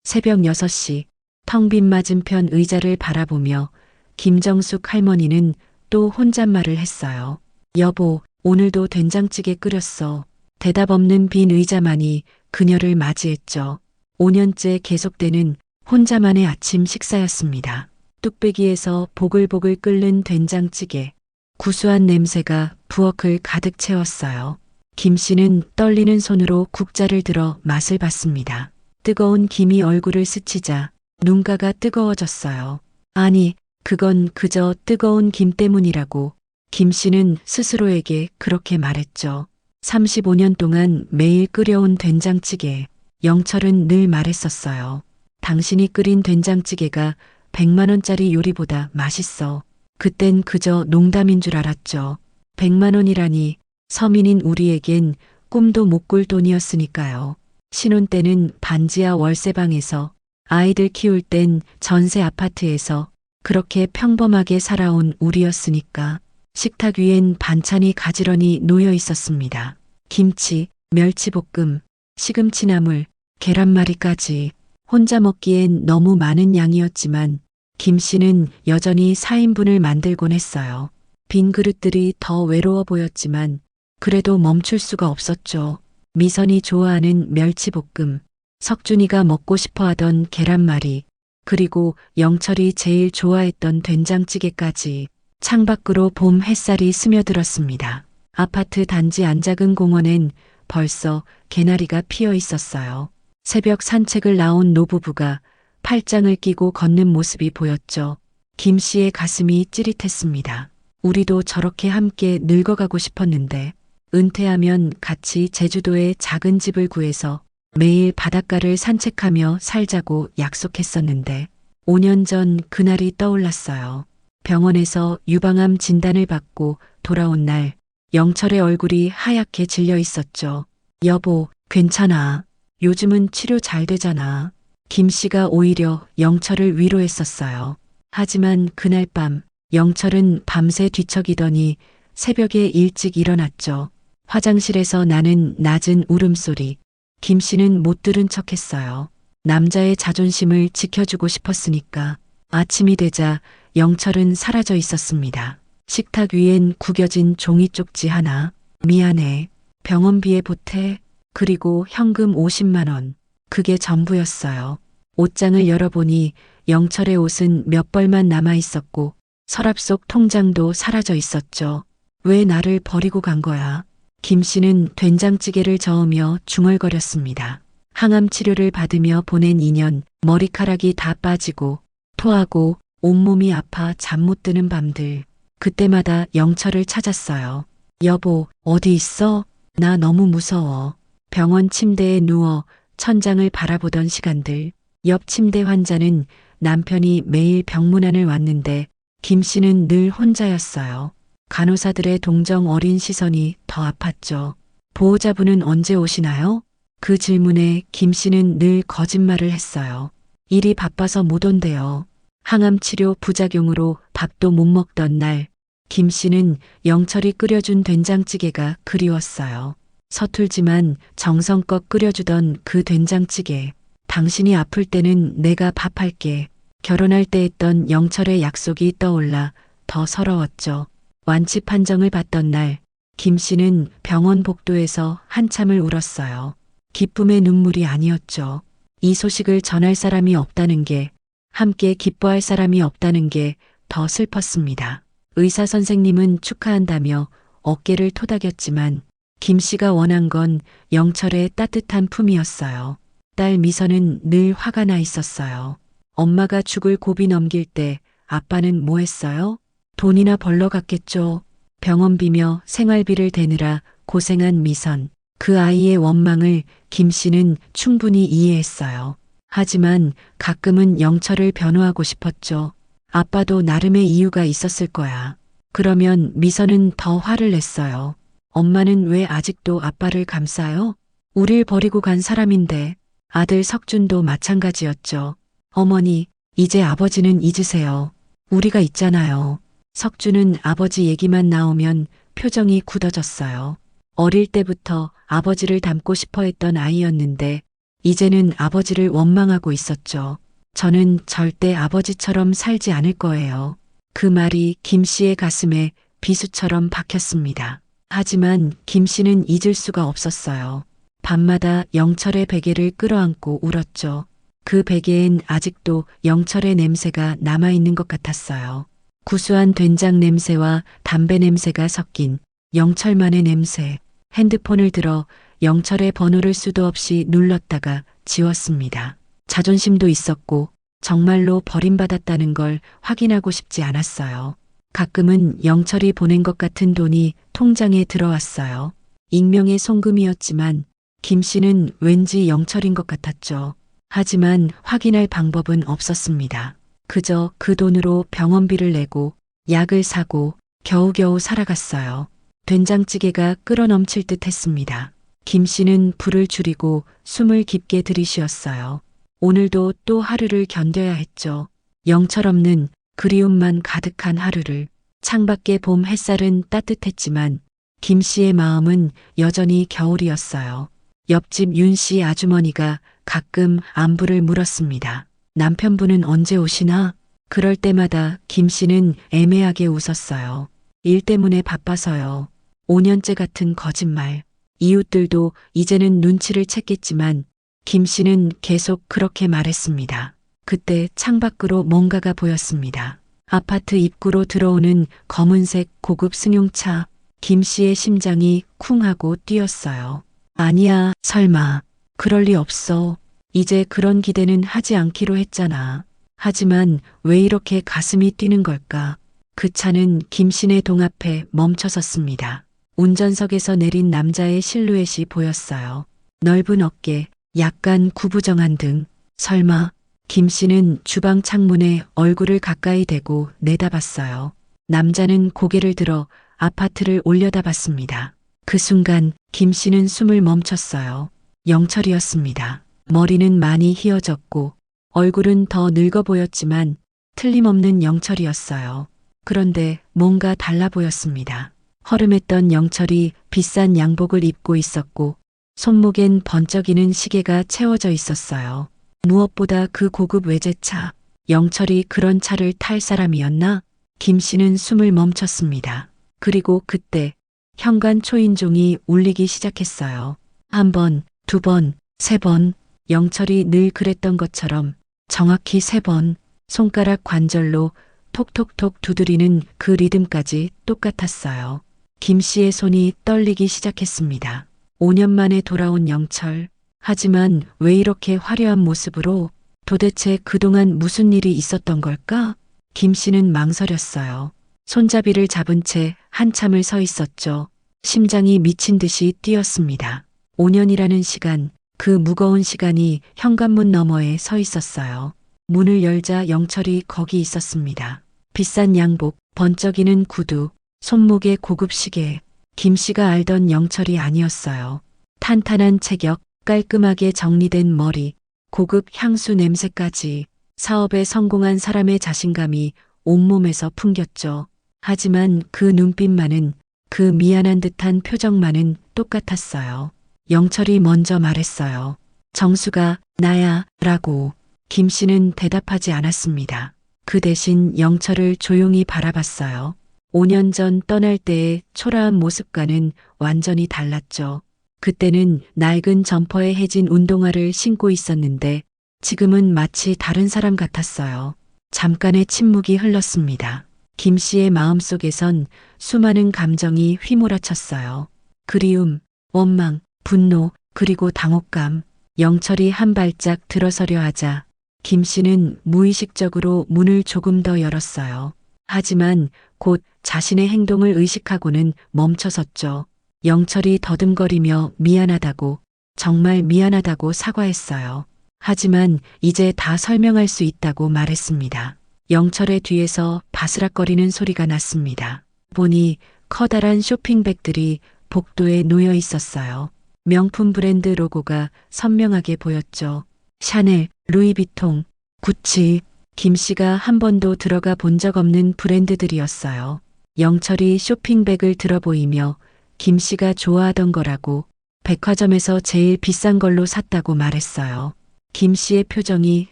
새벽 6시 텅 빈 맞은편 의자를 바라보며 김정숙 할머니는 또 혼잣말을 했어요. 여보, 오늘도 된장찌개 끓였어. 대답 없는 빈 의자만이 그녀를 맞이했죠. 5년째 계속되는 혼자만의 아침 식사였습니다. 뚝배기에서 보글보글 끓는 된장찌개. 구수한 냄새가 부엌을 가득 채웠어요. 김 씨는 떨리는 손으로 국자를 들어 맛을 봤습니다. 뜨거운 김이 얼굴을 스치자 눈가가 뜨거워졌어요. 아니, 그건 그저 뜨거운 김 때문이라고 김 씨는 스스로에게 그렇게 말했죠. 35년 동안 매일 끓여온 된장찌개. 영철은 늘 말했었어요. 당신이 끓인 된장찌개가 100만 원짜리 요리보다 맛있어. 그땐 그저 농담인 줄 알았죠. 100만 원이라니 서민인 우리에겐 꿈도 못 꿀 돈이었으니까요. 신혼 때는 반지하 월세방에서, 아이들 키울 땐 전세 아파트에서 그렇게 평범하게 살아온 우리였으니까. 식탁 위엔 반찬이 가지런히 놓여 있었습니다. 김치, 멸치볶음, 시금치나물, 계란말이까지. 혼자 먹기엔 너무 많은 양이었지만 김 씨는 여전히 4인분을 만들곤 했어요. 빈 그릇들이 더 외로워 보였지만 그래도 멈출 수가 없었죠. 미선이 좋아하는 멸치볶음, 석준이가 먹고 싶어 하던 계란말이, 그리고 영철이 제일 좋아했던 된장찌개까지. 창밖으로 봄 햇살이 스며들었습니다. 아파트 단지 안작은 공원엔 벌써 개나리가 피어 있었어요. 새벽 산책을 나온 노부부가 팔짱을 끼고 걷는 모습이 보였죠. 김 씨의 가슴이 찌릿했습니다. 우리도 저렇게 함께 늙어가고 싶었는데, 은퇴하면 같이 제주도에 작은 집을 구해서 매일 바닷가를 산책하며 살자고 약속했었는데, 5년 전 그날이 떠올랐어요. 병원에서 유방암 진단을 받고 돌아온 날, 영철의 얼굴이 하얗게 질려 있었죠. 여보, 괜찮아. 요즘은 치료 잘 되잖아. 김 씨가 오히려 영철을 위로했었어요. 하지만 그날 밤, 영철은 밤새 뒤척이더니 새벽에 일찍 일어났죠. 화장실에서 나는 낮은 울음소리. 김 씨는 못 들은 척했어요. 남자의 자존심을 지켜주고 싶었으니까. 아침이 되자 영철은 사라져 있었습니다. 식탁 위엔 구겨진 종이 쪽지 하나. 미안해. 병원비에 보태. 그리고 현금 50만 원. 그게 전부였어요. 옷장을 열어보니 영철의 옷은 몇 벌만 남아 있었고 서랍 속 통장도 사라져 있었죠. 왜 나를 버리고 간 거야? 김 씨는 된장찌개를 저으며 중얼거렸습니다. 항암 치료를 받으며 보낸 2년, 머리카락이 다 빠지고 토하고 온몸이 아파 잠 못 드는 밤들. 그때마다 영철을 찾았어요. 여보, 어디 있어? 나 너무 무서워. 병원 침대에 누워 천장을 바라보던 시간들. 옆 침대 환자는 남편이 매일 병문안을 왔는데 김 씨는 늘 혼자였어요. 간호사들의 동정 어린 시선이 더 아팠죠. 보호자분은 언제 오시나요? 그 질문에 김 씨는 늘 거짓말을 했어요. 일이 바빠서 못 온대요. 항암 치료 부작용으로 밥도 못 먹던 날, 김 씨는 영철이 끓여준 된장찌개가 그리웠어요. 서툴지만 정성껏 끓여주던 그 된장찌개. 당신이 아플 때는 내가 밥할게. 결혼할 때 했던 영철의 약속이 떠올라 더 서러웠죠. 완치 판정을 받던 날, 김 씨는 병원 복도에서 한참을 울었어요. 기쁨의 눈물이 아니었죠. 이 소식을 전할 사람이 없다는 게, 함께 기뻐할 사람이 없다는 게 더 슬펐습니다. 의사 선생님은 축하한다며 어깨를 토닥였지만 김 씨가 원한 건 영철의 따뜻한 품이었어요. 딸 미선은 늘 화가 나 있었어요. 엄마가 죽을 고비 넘길 때 아빠는 뭐 했어요? 돈이나 벌러 갔겠죠. 병원비며 생활비를 대느라 고생한 미선. 그 아이의 원망을 김 씨는 충분히 이해했어요. 하지만 가끔은 영철을 변호하고 싶었죠. 아빠도 나름의 이유가 있었을 거야. 그러면 미선은 더 화를 냈어요. 엄마는 왜 아직도 아빠를 감싸요? 우릴 버리고 간 사람인데. 아들 석준도 마찬가지였죠. 어머니, 이제 아버지는 잊으세요. 우리가 있잖아요. 석준은 아버지 얘기만 나오면 표정이 굳어졌어요. 어릴 때부터 아버지를 닮고 싶어 했던 아이였는데 이제는 아버지를 원망하고 있었죠. 저는 절대 아버지처럼 살지 않을 거예요. 그 말이 김 씨의 가슴에 비수처럼 박혔습니다. 하지만 김 씨는 잊을 수가 없었어요. 밤마다 영철의 베개를 끌어안고 울었죠. 그 베개엔 아직도 영철의 냄새가 남아있는 것 같았어요. 구수한 된장 냄새와 담배 냄새가 섞인 영철만의 냄새. 핸드폰을 들어 영철의 번호를 수도 없이 눌렀다가 지웠습니다. 자존심도 있었고 정말로 버림받았다는 걸 확인하고 싶지 않았어요. 가끔은 영철이 보낸 것 같은 돈이 통장에 들어왔어요. 익명의 송금이었지만 김 씨는 왠지 영철인 것 같았죠. 하지만 확인할 방법은 없었습니다. 그저 그 돈으로 병원비를 내고 약을 사고 겨우겨우 살아갔어요. 된장찌개가 끓어넘칠 듯 했습니다. 김 씨는 불을 줄이고 숨을 깊게 들이쉬었어요. 오늘도 또 하루를 견뎌야 했죠. 영철 없는 그리움만 가득한 하루를. 창밖의 봄 햇살은 따뜻했지만 김 씨의 마음은 여전히 겨울이었어요. 옆집 윤 씨 아주머니가 가끔 안부를 물었습니다. 남편분은 언제 오시나? 그럴 때마다 김 씨는 애매하게 웃었어요. 일 때문에 바빠서요. 5년째 같은 거짓말. 이웃들도 이제는 눈치를 챘겠지만 김 씨는 계속 그렇게 말했습니다. 그때 창밖으로 뭔가가 보였습니다. 아파트 입구로 들어오는 검은색 고급 승용차. 김 씨의 심장이 쿵 하고 뛰었어요. 아니야, 설마. 그럴 리 없어. 이제 그런 기대는 하지 않기로 했잖아. 하지만 왜 이렇게 가슴이 뛰는 걸까? 그 차는 김 씨네 동 앞에 멈춰섰습니다. 운전석에서 내린 남자의 실루엣이 보였어요. 넓은 어깨, 약간 구부정한 등. 설마. 김 씨는 주방 창문에 얼굴을 가까이 대고 내다봤어요. 남자는 고개를 들어 아파트를 올려다봤습니다. 그 순간 김 씨는 숨을 멈췄어요. 영철이었습니다. 머리는 많이 휘어졌고 얼굴은 더 늙어 보였지만 틀림없는 영철이었어요. 그런데 뭔가 달라 보였습니다. 허름했던 영철이 비싼 양복을 입고 있었고 손목엔 번쩍이는 시계가 채워져 있었어요. 무엇보다 그 고급 외제차. 영철이 그런 차를 탈 사람이었나? 김 씨는 숨을 멈췄습니다. 그리고 그때 현관 초인종이 울리기 시작했어요. 한 번, 두 번, 세 번. 영철이 늘 그랬던 것처럼 정확히 3번. 손가락 관절로 톡톡톡 두드리는 그 리듬까지 똑같았어요. 김 씨의 손이 떨리기 시작했습니다. 5년 만에 돌아온 영철. 하지만 왜 이렇게 화려한 모습으로? 도대체 그동안 무슨 일이 있었던 걸까? 김 씨는 망설였어요. 손잡이를 잡은 채 한참을 서 있었죠. 심장이 미친 듯이 뛰었습니다. 5년이라는 시간, 그 무거운 시간이 현관문 너머에 서 있었어요. 문을 열자 영철이 거기 있었습니다. 비싼 양복, 번쩍이는 구두, 손목에 고급 시계. 김 씨가 알던 영철이 아니었어요. 탄탄한 체격, 깔끔하게 정리된 머리, 고급 향수 냄새까지. 사업에 성공한 사람의 자신감이 온몸에서 풍겼죠. 하지만 그 눈빛만은, 그 미안한 듯한 표정만은 똑같았어요. 영철이 먼저 말했어요. 정수가 나야 라고. 김 씨는 대답하지 않았습니다. 그 대신 영철을 조용히 바라봤어요. 5년 전 떠날 때의 초라한 모습과는 완전히 달랐죠. 그때는 낡은 점퍼에 해진 운동화를 신고 있었는데 지금은 마치 다른 사람 같았어요. 잠깐의 침묵이 흘렀습니다. 김 씨의 마음속에선 수많은 감정이 휘몰아쳤어요. 그리움, 원망, 분노, 그리고 당혹감. 영철이 한 발짝 들어서려 하자 김 씨는 무의식적으로 문을 조금 더 열었어요. 하지만 곧 자신의 행동을 의식하고는 멈춰섰죠. 영철이 더듬거리며 미안하다고, 정말 미안하다고 사과했어요. 하지만 이제 다 설명할 수 있다고 말했습니다. 영철의 뒤에서 바스락거리는 소리가 났습니다. 보니 커다란 쇼핑백들이 복도에 놓여 있었어요. 명품 브랜드 로고가 선명하게 보였죠. 샤넬, 루이비통, 구치. 김 씨가 한 번도 들어가 본 적 없는 브랜드들이었어요. 영철이 쇼핑백을 들어 보이며 김 씨가 좋아하던 거라고, 백화점에서 제일 비싼 걸로 샀다고 말했어요. 김 씨의 표정이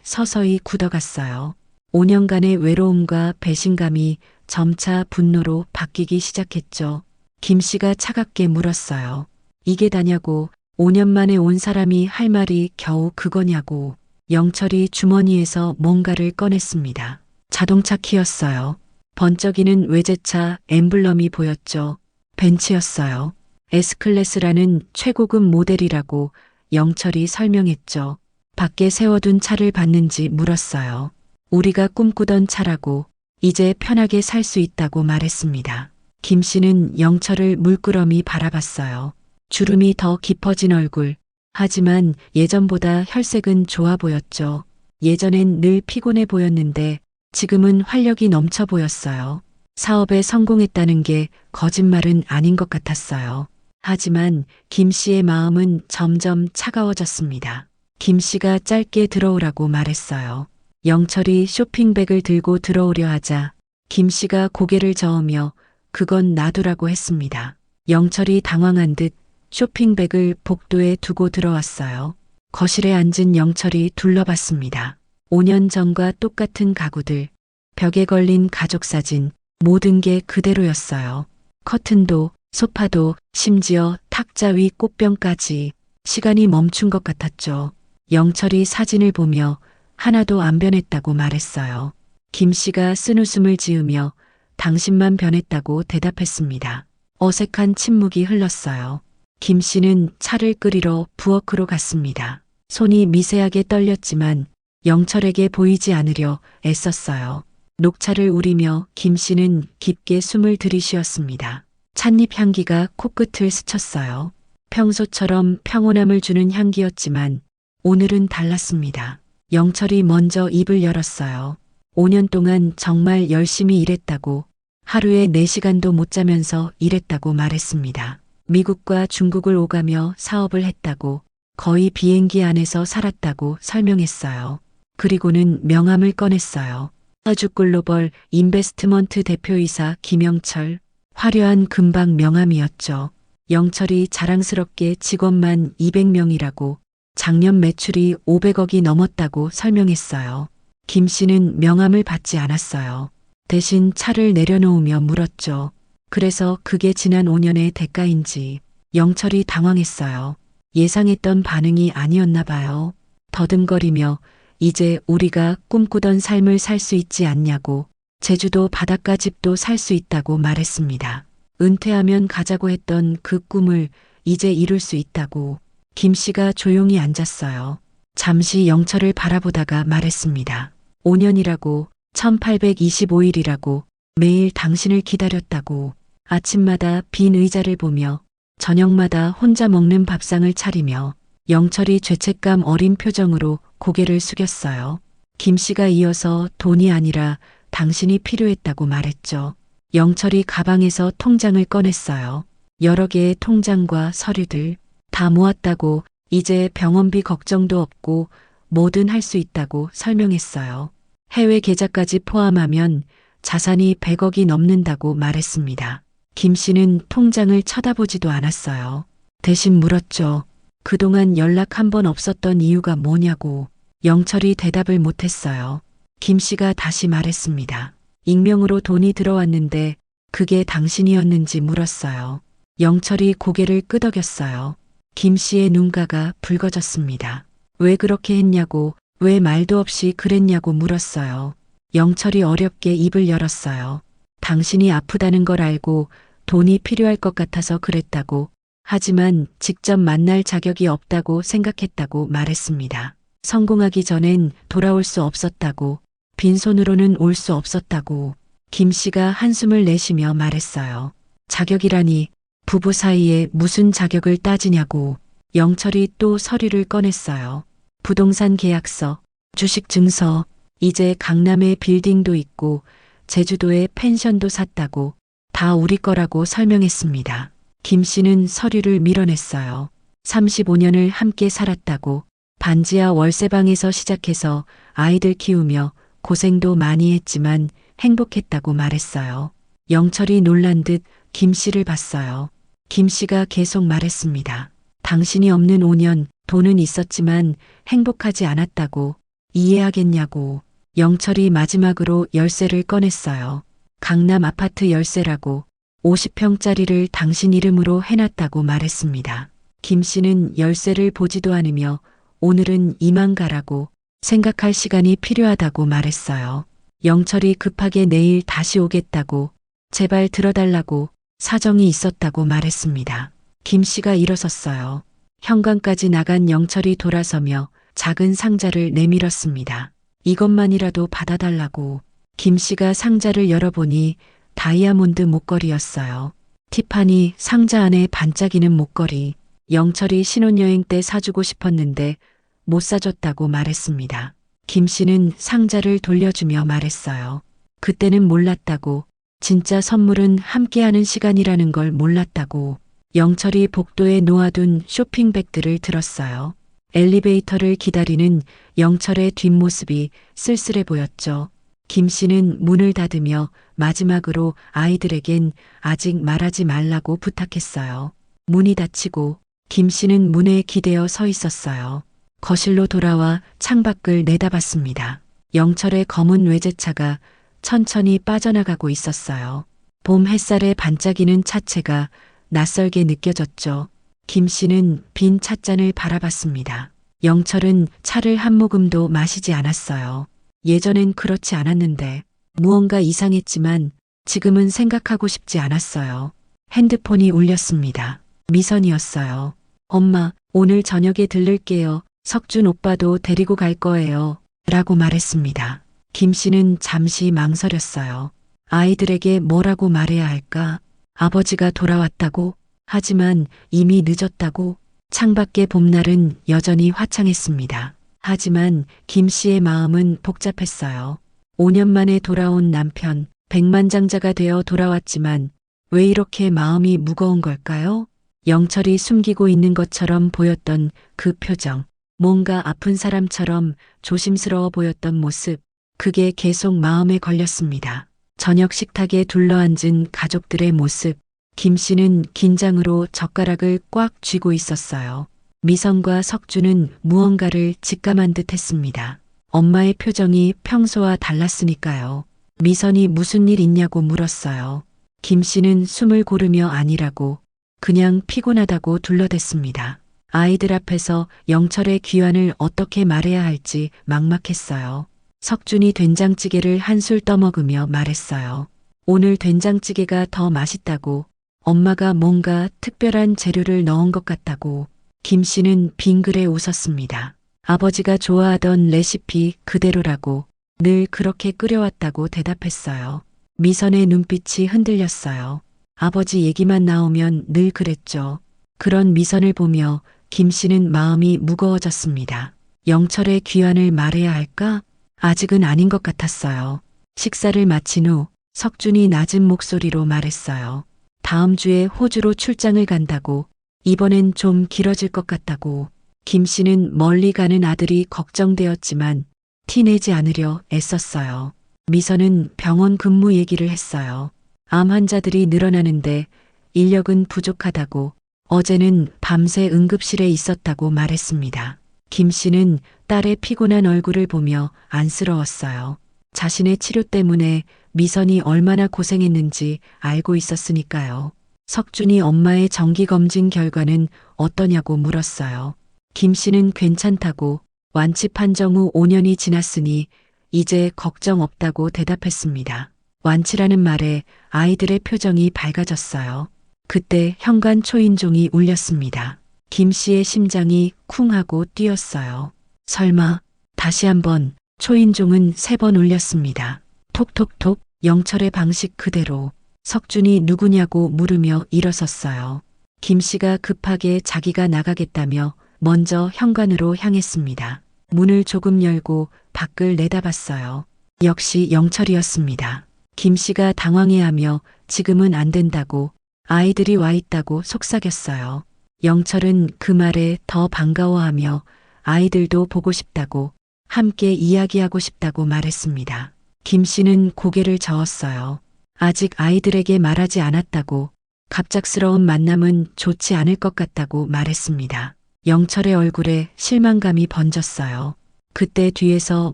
서서히 굳어갔어요. 5년간의 외로움과 배신감이 점차 분노로 바뀌기 시작했죠. 김 씨가 차갑게 물었어요. 이게 다냐고, 5년 만에 온 사람이 할 말이 겨우 그거냐고. 영철이 주머니에서 뭔가를 꺼냈습니다. 자동차 키였어요. 번쩍이는 외제차 엠블럼이 보였죠. 벤츠였어요. S클래스라는 최고급 모델이라고 영철이 설명했죠. 밖에 세워둔 차를 봤는지 물었어요. 우리가 꿈꾸던 차라고, 이제 편하게 살 수 있다고 말했습니다. 김 씨는 영철을 물끄러미 바라봤어요. 주름이 더 깊어진 얼굴. 하지만 예전보다 혈색은 좋아 보였죠. 예전엔 늘 피곤해 보였는데 지금은 활력이 넘쳐 보였어요. 사업에 성공했다는 게 거짓말은 아닌 것 같았어요. 하지만 김 씨의 마음은 점점 차가워졌습니다. 김 씨가 짧게 들어오라고 말했어요. 영철이 쇼핑백을 들고 들어오려 하자 김 씨가 고개를 저으며 그건 놔두라고 했습니다. 영철이 당황한 듯 쇼핑백을 복도에 두고 들어왔어요. 거실에 앉은 영철이 둘러봤습니다. 5년 전과 똑같은 가구들, 벽에 걸린 가족 사진, 모든 게 그대로였어요. 커튼도, 소파도, 심지어 탁자 위 꽃병까지. 시간이 멈춘 것 같았죠. 영철이 사진을 보며 하나도 안 변했다고 말했어요. 김 씨가 쓴웃음을 지으며 당신만 변했다고 대답했습니다. 어색한 침묵이 흘렀어요. 김 씨는 차를 끓이러 부엌으로 갔습니다. 손이 미세하게 떨렸지만 영철에게 보이지 않으려 애썼어요. 녹차를 우리며 김 씨는 깊게 숨을 들이쉬었습니다. 찻잎 향기가 코끝을 스쳤어요. 평소처럼 평온함을 주는 향기였지만 오늘은 달랐습니다. 영철이 먼저 입을 열었어요. 5년 동안 정말 열심히 일했다고, 하루에 4시간도 못 자면서 일했다고 말했습니다. 미국과 중국을 오가며 사업을 했다고, 거의 비행기 안에서 살았다고 설명했어요. 그리고는 명함을 꺼냈어요. 아주글로벌 인베스트먼트 대표이사 김영철. 화려한 금방 명함이었죠. 영철이 자랑스럽게 직원만 200명이라고, 작년 매출이 500억이 넘었다고 설명했어요. 김 씨는 명함을 받지 않았어요. 대신 차를 내려놓으며 물었죠. 그래서 그게 지난 5년의 대가인지. 영철이 당황했어요. 예상했던 반응이 아니었나 봐요. 더듬거리며 이제 우리가 꿈꾸던 삶을 살 수 있지 않냐고, 제주도 바닷가 집도 살 수 있다고 말했습니다. 은퇴하면 가자고 했던 그 꿈을 이제 이룰 수 있다고. 김 씨가 조용히 앉았어요. 잠시 영철을 바라보다가 말했습니다. 5년이라고, 1825일이라고, 매일 당신을 기다렸다고. 아침마다 빈 의자를 보며 저녁마다 혼자 먹는 밥상을 차리며. 영철이 죄책감 어린 표정으로 고개를 숙였어요. 김 씨가 이어서 돈이 아니라 당신이 필요했다고 말했죠. 영철이 가방에서 통장을 꺼냈어요. 여러 개의 통장과 서류들 다 모았다고, 이제 병원비 걱정도 없고 뭐든 할 수 있다고 설명했어요. 해외 계좌까지 포함하면 자산이 100억이 넘는다고 말했습니다. 김 씨는 통장을 쳐다보지도 않았어요. 대신 물었죠. 그동안 연락 한 번 없었던 이유가 뭐냐고. 영철이 대답을 못했어요. 김 씨가 다시 말했습니다. 익명으로 돈이 들어왔는데 그게 당신이었는지 물었어요. 영철이 고개를 끄덕였어요. 김 씨의 눈가가 붉어졌습니다. 왜 그렇게 했냐고, 왜 말도 없이 그랬냐고 물었어요. 영철이 어렵게 입을 열었어요. 당신이 아프다는 걸 알고 돈이 필요할 것 같아서 그랬다고, 하지만 직접 만날 자격이 없다고 생각했다고 말했습니다. 성공하기 전엔 돌아올 수 없었다고, 빈손으로는 올 수 없었다고. 김 씨가 한숨을 내쉬며 말했어요. 자격이라니, 부부 사이에 무슨 자격을 따지냐고. 영철이 또 서류를 꺼냈어요. 부동산 계약서, 주식 증서, 이제 강남에 빌딩도 있고 제주도에 펜션도 샀다고, 다 우리 거라고 설명했습니다. 김 씨는 서류를 밀어냈어요. 35년을 함께 살았다고, 반지하 월세방에서 시작해서 아이들 키우며 고생도 많이 했지만 행복했다고 말했어요. 영철이 놀란 듯 김 씨를 봤어요. 김 씨가 계속 말했습니다. 당신이 없는 5년 돈은 있었지만 행복하지 않았다고 이해하겠냐고. 영철이 마지막으로 열쇠를 꺼냈어요. 강남 아파트 열쇠라고 50평짜리를 당신 이름으로 해놨다고 말했습니다. 김 씨는 열쇠를 보지도 않으며 오늘은 이만 가라고 생각할 시간이 필요하다고 말했어요. 영철이 급하게 내일 다시 오겠다고 제발 들어달라고 사정이 있었다고 말했습니다. 김 씨가 일어섰어요. 현관까지 나간 영철이 돌아서며 작은 상자를 내밀었습니다. 이것만이라도 받아달라고. 김 씨가 상자를 열어보니 다이아몬드 목걸이였어요. 티파니 상자 안에 반짝이는 목걸이. 영철이 신혼여행 때 사주고 싶었는데 못 사줬다고 말했습니다. 김 씨는 상자를 돌려주며 말했어요. 그때는 몰랐다고. 진짜 선물은 함께하는 시간이라는 걸 몰랐다고. 영철이 복도에 놓아둔 쇼핑백들을 들었어요. 엘리베이터를 기다리는 영철의 뒷모습이 쓸쓸해 보였죠. 김 씨는 문을 닫으며 마지막으로 아이들에겐 아직 말하지 말라고 부탁했어요. 문이 닫히고 김 씨는 문에 기대어 서 있었어요. 거실로 돌아와 창밖을 내다봤습니다. 영철의 검은 외제차가 천천히 빠져나가고 있었어요. 봄 햇살에 반짝이는 차체가 낯설게 느껴졌죠. 김 씨는 빈 찻잔을 바라봤습니다. 영철은 차를 한 모금도 마시지 않았어요. 예전엔 그렇지 않았는데 무언가 이상했지만 지금은 생각하고 싶지 않았어요. 핸드폰이 울렸습니다. 미선이었어요. 엄마, 오늘 저녁에 들를게요. 석준 오빠도 데리고 갈 거예요. 라고 말했습니다. 김 씨는 잠시 망설였어요. 아이들에게 뭐라고 말해야 할까? 아버지가 돌아왔다고? 하지만 이미 늦었다고? 창밖의 봄날은 여전히 화창했습니다. 하지만 김 씨의 마음은 복잡했어요. 5년 만에 돌아온 남편, 백만장자가 되어 돌아왔지만 왜 이렇게 마음이 무거운 걸까요? 영철이 숨기고 있는 것처럼 보였던 그 표정, 뭔가 아픈 사람처럼 조심스러워 보였던 모습, 그게 계속 마음에 걸렸습니다. 저녁 식탁에 둘러앉은 가족들의 모습, 김 씨는 긴장으로 젓가락을 꽉 쥐고 있었어요. 미선과 석준은 무언가를 직감한 듯 했습니다. 엄마의 표정이 평소와 달랐으니까요. 미선이 무슨 일 있냐고 물었어요. 김 씨는 숨을 고르며 아니라고 그냥 피곤하다고 둘러댔습니다. 아이들 앞에서 영철의 귀환을 어떻게 말해야 할지 막막했어요. 석준이 된장찌개를 한술 떠먹으며 말했어요. 오늘 된장찌개가 더 맛있다고, 엄마가 뭔가 특별한 재료를 넣은 것 같다고. 김 씨는 빙그레 웃었습니다. 아버지가 좋아하던 레시피 그대로라고, 늘 그렇게 끓여왔다고 대답했어요. 미선의 눈빛이 흔들렸어요. 아버지 얘기만 나오면 늘 그랬죠. 그런 미선을 보며 김 씨는 마음이 무거워졌습니다. 영철의 귀환을 말해야 할까? 아직은 아닌 것 같았어요. 식사를 마친 후 석준이 낮은 목소리로 말했어요. 다음 주에 호주로 출장을 간다고, 이번엔 좀 길어질 것 같다고. 김 씨는 멀리 가는 아들이 걱정되었지만 티내지 않으려 애썼어요. 미선은 병원 근무 얘기를 했어요. 암 환자들이 늘어나는데 인력은 부족하다고, 어제는 밤새 응급실에 있었다고 말했습니다. 김 씨는 딸의 피곤한 얼굴을 보며 안쓰러웠어요. 자신의 치료 때문에 미선이 얼마나 고생했는지 알고 있었으니까요. 석준이 엄마의 정기검진 결과는 어떠냐고 물었어요. 김 씨는 괜찮다고, 완치 판정 후 5년이 지났으니 이제 걱정 없다고 대답했습니다. 완치라는 말에 아이들의 표정이 밝아졌어요. 그때 현관 초인종이 울렸습니다. 김 씨의 심장이 쿵 하고 뛰었어요. 설마. 다시 한번 초인종은 3번 울렸습니다. 톡톡톡. 영철의 방식 그대로. 석준이 누구냐고 물으며 일어섰어요. 김 씨가 급하게 자기가 나가겠다며 먼저 현관으로 향했습니다. 문을 조금 열고 밖을 내다봤어요. 역시 영철이었습니다. 김 씨가 당황해하며 지금은 안 된다고, 아이들이 와 있다고 속삭였어요. 영철은 그 말에 더 반가워하며 아이들도 보고 싶다고, 함께 이야기하고 싶다고 말했습니다. 김 씨는 고개를 저었어요. 아직 아이들에게 말하지 않았다고, 갑작스러운 만남은 좋지 않을 것 같다고 말했습니다. 영철의 얼굴에 실망감이 번졌어요. 그때 뒤에서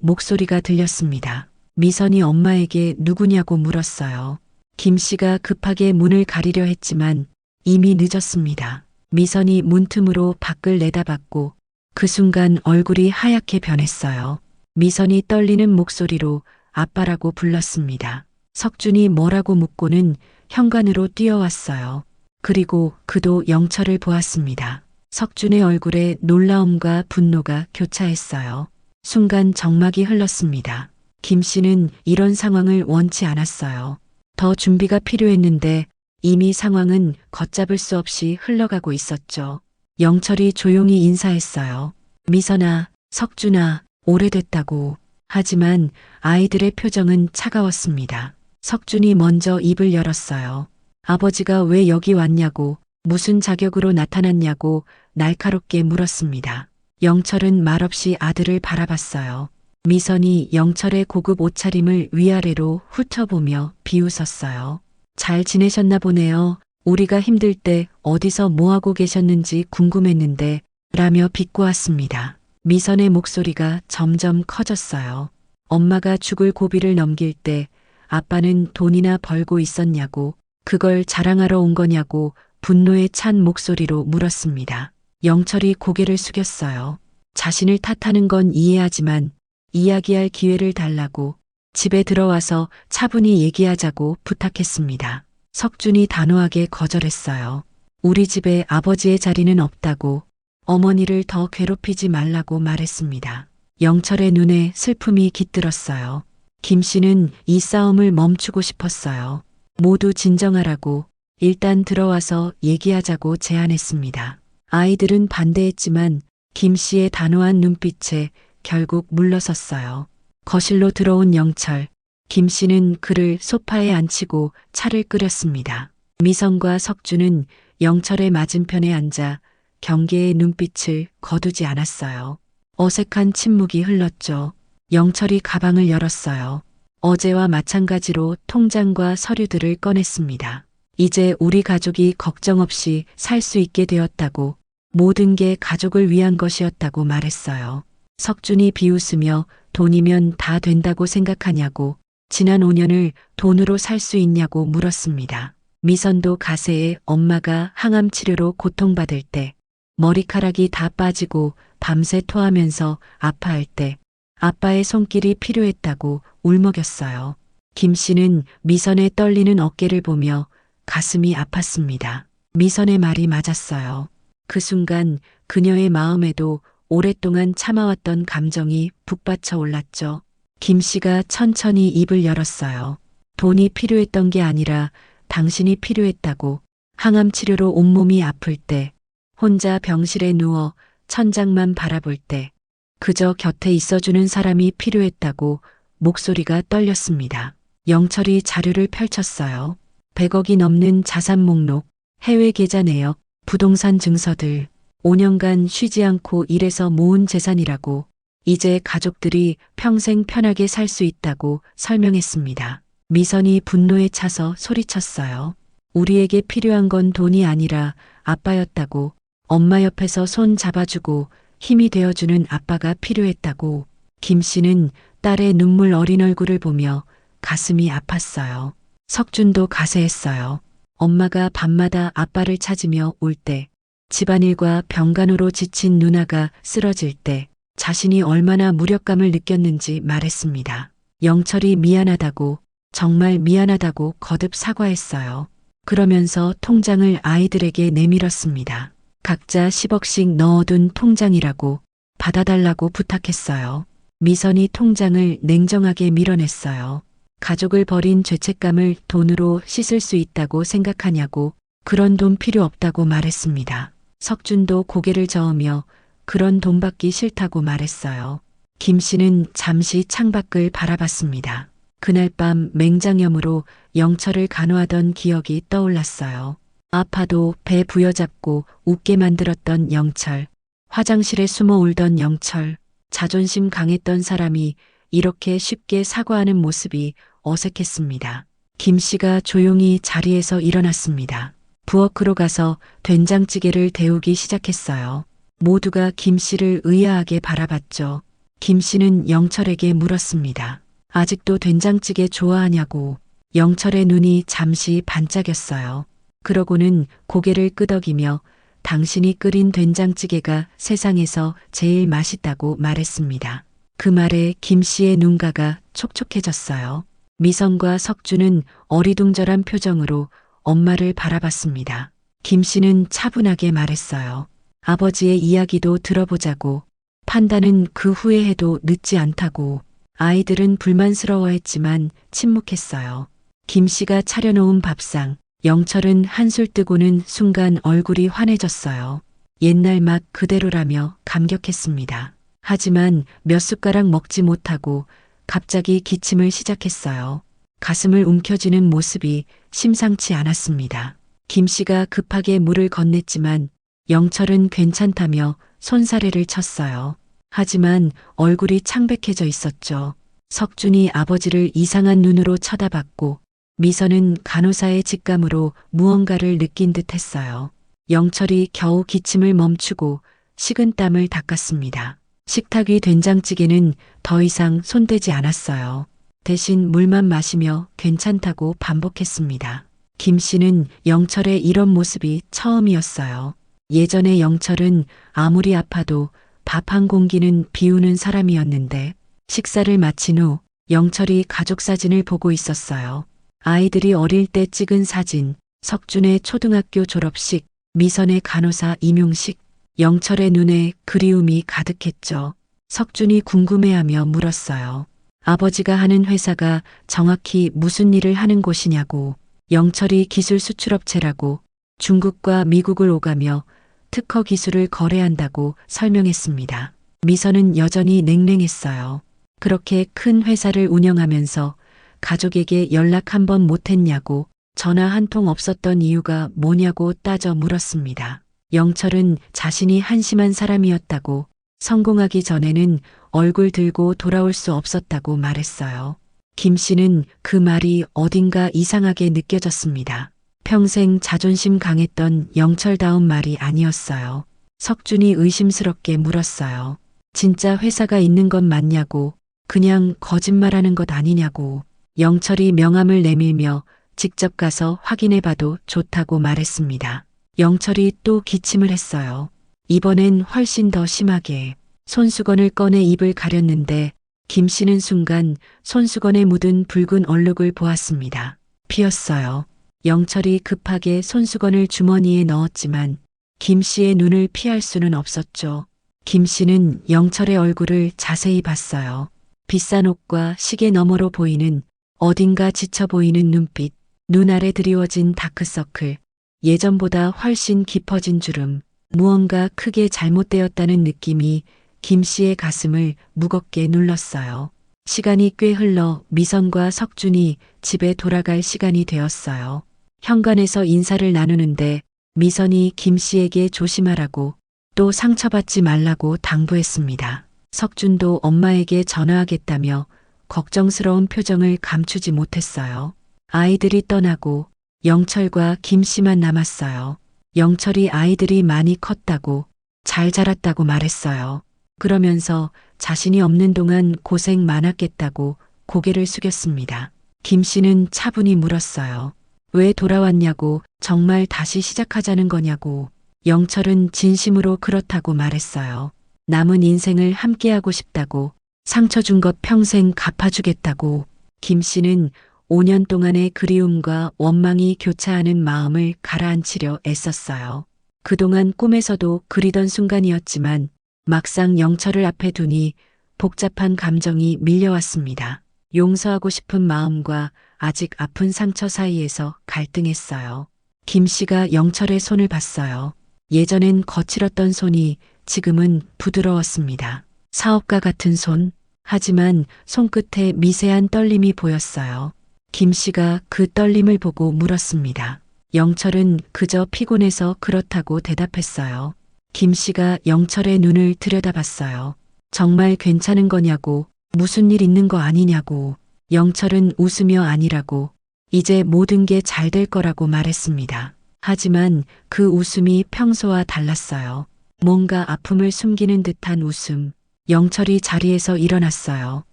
목소리가 들렸습니다. 미선이 엄마에게 누구냐고 물었어요. 김 씨가 급하게 문을 가리려 했지만 이미 늦었습니다. 미선이 문틈으로 밖을 내다봤고 그 순간 얼굴이 하얗게 변했어요. 미선이 떨리는 목소리로 아빠라고 불렀습니다. 석준이 뭐라고 묻고는 현관으로 뛰어왔어요. 그리고 그도 영철을 보았습니다. 석준의 얼굴에 놀라움과 분노가 교차했어요. 순간 정막이 흘렀습니다. 김 씨는 이런 상황을 원치 않았어요. 더 준비가 필요했는데 이미 상황은 걷잡을 수 없이 흘러가고 있었죠. 영철이 조용히 인사했어요. 미선아, 석준아, 오래됐다고. 하지만 아이들의 표정은 차가웠습니다. 석준이 먼저 입을 열었어요. 아버지가 왜 여기 왔냐고, 무슨 자격으로 나타났냐고 날카롭게 물었습니다. 영철은 말없이 아들을 바라봤어요. 미선이 영철의 고급 옷차림을 위아래로 훑어보며 비웃었어요. 잘 지내셨나 보네요. 우리가 힘들 때 어디서 뭐하고 계셨는지 궁금했는데 라며 비꼬았습니다. 미선의 목소리가 점점 커졌어요. 엄마가 죽을 고비를 넘길 때 아빠는 돈이나 벌고 있었냐고, 그걸 자랑하러 온 거냐고 분노에 찬 목소리로 물었습니다. 영철이 고개를 숙였어요. 자신을 탓하는 건 이해하지만 이야기할 기회를 달라고, 집에 들어와서 차분히 얘기하자고 부탁했습니다. 석준이 단호하게 거절했어요. 우리 집에 아버지의 자리는 없다고, 어머니를 더 괴롭히지 말라고 말했습니다. 영철의 눈에 슬픔이 깃들었어요. 김 씨는 이 싸움을 멈추고 싶었어요. 모두 진정하라고, 일단 들어와서 얘기하자고 제안했습니다. 아이들은 반대했지만 김 씨의 단호한 눈빛에 결국 물러섰어요. 거실로 들어온 영철, 김 씨는 그를 소파에 앉히고 차를 끓였습니다. 미선과 석준은 영철의 맞은편에 앉아 경계의 눈빛을 거두지 않았어요. 어색한 침묵이 흘렀죠. 영철이 가방을 열었어요. 어제와 마찬가지로 통장과 서류들을 꺼냈습니다. 이제 우리 가족이 걱정 없이 살 수 있게 되었다고, 모든 게 가족을 위한 것이었다고 말했어요. 석준이 비웃으며 돈이면 다 된다고 생각하냐고, 지난 5년을 돈으로 살 수 있냐고 물었습니다. 미선도 가세에 엄마가 항암 치료로 고통받을 때, 머리카락이 다 빠지고 밤새 토하면서 아파할 때 아빠의 손길이 필요했다고 울먹였어요. 김 씨는 미선의 떨리는 어깨를 보며 가슴이 아팠습니다. 미선의 말이 맞았어요. 그 순간 그녀의 마음에도 오랫동안 참아왔던 감정이 북받쳐 올랐죠. 김 씨가 천천히 입을 열었어요. 돈이 필요했던 게 아니라 당신이 필요했다고, 항암 치료로 온몸이 아플 때, 혼자 병실에 누워 천장만 바라볼 때 그저 곁에 있어주는 사람이 필요했다고 목소리가 떨렸습니다. 영철이 자료를 펼쳤어요. 100억이 넘는 자산 목록, 해외 계좌 내역, 부동산 증서들, 5년간 쉬지 않고 일해서 모은 재산이라고, 이제 가족들이 평생 편하게 살 수 있다고 설명했습니다. 미선이 분노에 차서 소리쳤어요. 우리에게 필요한 건 돈이 아니라 아빠였다고, 엄마 옆에서 손 잡아주고 힘이 되어주는 아빠가 필요했다고. 김 씨는 딸의 눈물 어린 얼굴을 보며 가슴이 아팠어요. 석준도 가세했어요. 엄마가 밤마다 아빠를 찾으며 울 때, 집안일과 병간호로 지친 누나가 쓰러질 때 자신이 얼마나 무력감을 느꼈는지 말했습니다. 영철이 미안하다고, 정말 미안하다고 거듭 사과했어요. 그러면서 통장을 아이들에게 내밀었습니다. 각자 10억씩 넣어둔 통장이라고, 받아달라고 부탁했어요. 미선이 통장을 냉정하게 밀어냈어요. 가족을 버린 죄책감을 돈으로 씻을 수 있다고 생각하냐고, 그런 돈 필요 없다고 말했습니다. 석준도 고개를 저으며 그런 돈 받기 싫다고 말했어요. 김 씨는 잠시 창밖을 바라봤습니다. 그날 밤 맹장염으로 영철을 간호하던 기억이 떠올랐어요. 아파도 배 부여잡고 웃게 만들었던 영철, 화장실에 숨어 울던 영철, 자존심 강했던 사람이 이렇게 쉽게 사과하는 모습이 어색했습니다. 김 씨가 조용히 자리에서 일어났습니다. 부엌으로 가서 된장찌개를 데우기 시작했어요. 모두가 김 씨를 의아하게 바라봤죠. 김 씨는 영철에게 물었습니다. 아직도 된장찌개 좋아하냐고. 영철의 눈이 잠시 반짝였어요. 그러고는 고개를 끄덕이며 당신이 끓인 된장찌개가 세상에서 제일 맛있다고 말했습니다. 그 말에 김 씨의 눈가가 촉촉해졌어요. 미선과 석주는 어리둥절한 표정으로 엄마를 바라봤습니다. 김 씨는 차분하게 말했어요. 아버지의 이야기도 들어보자고. 판단은 그 후에 해도 늦지 않다고. 아이들은 불만스러워했지만 침묵했어요. 김 씨가 차려놓은 밥상, 영철은 한술 뜨고는 순간 얼굴이 환해졌어요. 옛날 맛 그대로라며 감격했습니다. 하지만 몇 숟가락 먹지 못하고 갑자기 기침을 시작했어요. 가슴을 움켜쥐는 모습이 심상치 않았습니다. 김 씨가 급하게 물을 건넸지만 영철은 괜찮다며 손사래를 쳤어요. 하지만 얼굴이 창백해져 있었죠. 석준이 아버지를 이상한 눈으로 쳐다봤고 미선은 간호사의 직감으로 무언가를 느낀 듯 했어요. 영철이 겨우 기침을 멈추고 식은땀을 닦았습니다. 식탁 위 된장찌개는 더 이상 손대지 않았어요. 대신 물만 마시며 괜찮다고 반복했습니다. 김 씨는 영철의 이런 모습이 처음이었어요. 예전에 영철은 아무리 아파도 밥 한 공기는 비우는 사람이었는데 식사를 마친 후 영철이 가족 사진을 보고 있었어요. 아이들이 어릴 때 찍은 사진, 석준의 초등학교 졸업식, 미선의 간호사 임용식, 영철의 눈에 그리움이 가득했죠. 석준이 궁금해하며 물었어요. 아버지가 하는 회사가 정확히 무슨 일을 하는 곳이냐고. 영철이 기술 수출업체라고 중국과 미국을 오가며 특허 기술을 거래한다고 설명했습니다. 미선은 여전히 냉랭했어요. 그렇게 큰 회사를 운영하면서 가족에게 연락 한 번 못했냐고, 전화 한 통 없었던 이유가 뭐냐고 따져 물었습니다. 영철은 자신이 한심한 사람이었다고, 성공하기 전에는 얼굴 들고 돌아올 수 없었다고 말했어요. 김 씨는 그 말이 어딘가 이상하게 느껴졌습니다. 평생 자존심 강했던 영철다운 말이 아니었어요. 석준이 의심스럽게 물었어요. 진짜 회사가 있는 건 맞냐고, 그냥 거짓말하는 것 아니냐고. 영철이 명함을 내밀며 직접 가서 확인해봐도 좋다고 말했습니다. 영철이 또 기침을 했어요. 이번엔 훨씬 더 심하게. 손수건을 꺼내 입을 가렸는데 김 씨는 순간 손수건에 묻은 붉은 얼룩을 보았습니다. 피었어요. 영철이 급하게 손수건을 주머니에 넣었지만 김 씨의 눈을 피할 수는 없었죠. 김 씨는 영철의 얼굴을 자세히 봤어요. 비싼 옷과 시계 너머로 보이는 어딘가 지쳐 보이는 눈빛, 눈 아래 드리워진 다크서클, 예전보다 훨씬 깊어진 주름, 무언가 크게 잘못되었다는 느낌이 김 씨의 가슴을 무겁게 눌렀어요. 시간이 꽤 흘러 미선과 석준이 집에 돌아갈 시간이 되었어요. 현관에서 인사를 나누는데 미선이 김 씨에게 조심하라고 또 상처받지 말라고 당부했습니다. 석준도 엄마에게 전화하겠다며 걱정스러운 표정을 감추지 못했어요. 아이들이 떠나고 영철과 김 씨만 남았어요. 영철이 아이들이 많이 컸다고, 잘 자랐다고 말했어요. 그러면서 자신이 없는 동안 고생 많았겠다고 고개를 숙였습니다. 김 씨는 차분히 물었어요. 왜 돌아왔냐고, 정말 다시 시작하자는 거냐고. 영철은 진심으로 그렇다고 말했어요. 남은 인생을 함께하고 싶다고, 상처 준 것 평생 갚아주겠다고. 김 씨는 5년 동안의 그리움과 원망이 교차하는 마음을 가라앉히려 애썼어요. 그동안 꿈에서도 그리던 순간이었지만 막상 영철을 앞에 두니 복잡한 감정이 밀려왔습니다. 용서하고 싶은 마음과 아직 아픈 상처 사이에서 갈등했어요. 김 씨가 영철의 손을 봤어요. 예전엔 거칠었던 손이 지금은 부드러웠습니다. 사업가 같은 손, 하지만 손끝에 미세한 떨림이 보였어요. 김 씨가 그 떨림을 보고 물었습니다. 영철은 그저 피곤해서 그렇다고 대답했어요. 김 씨가 영철의 눈을 들여다봤어요. 정말 괜찮은 거냐고, 무슨 일 있는 거 아니냐고. 영철은 웃으며 아니라고, 이제 모든 게 잘 될 거라고 말했습니다. 하지만 그 웃음이 평소와 달랐어요. 뭔가 아픔을 숨기는 듯한 웃음. 영철이 자리에서 일어났어요.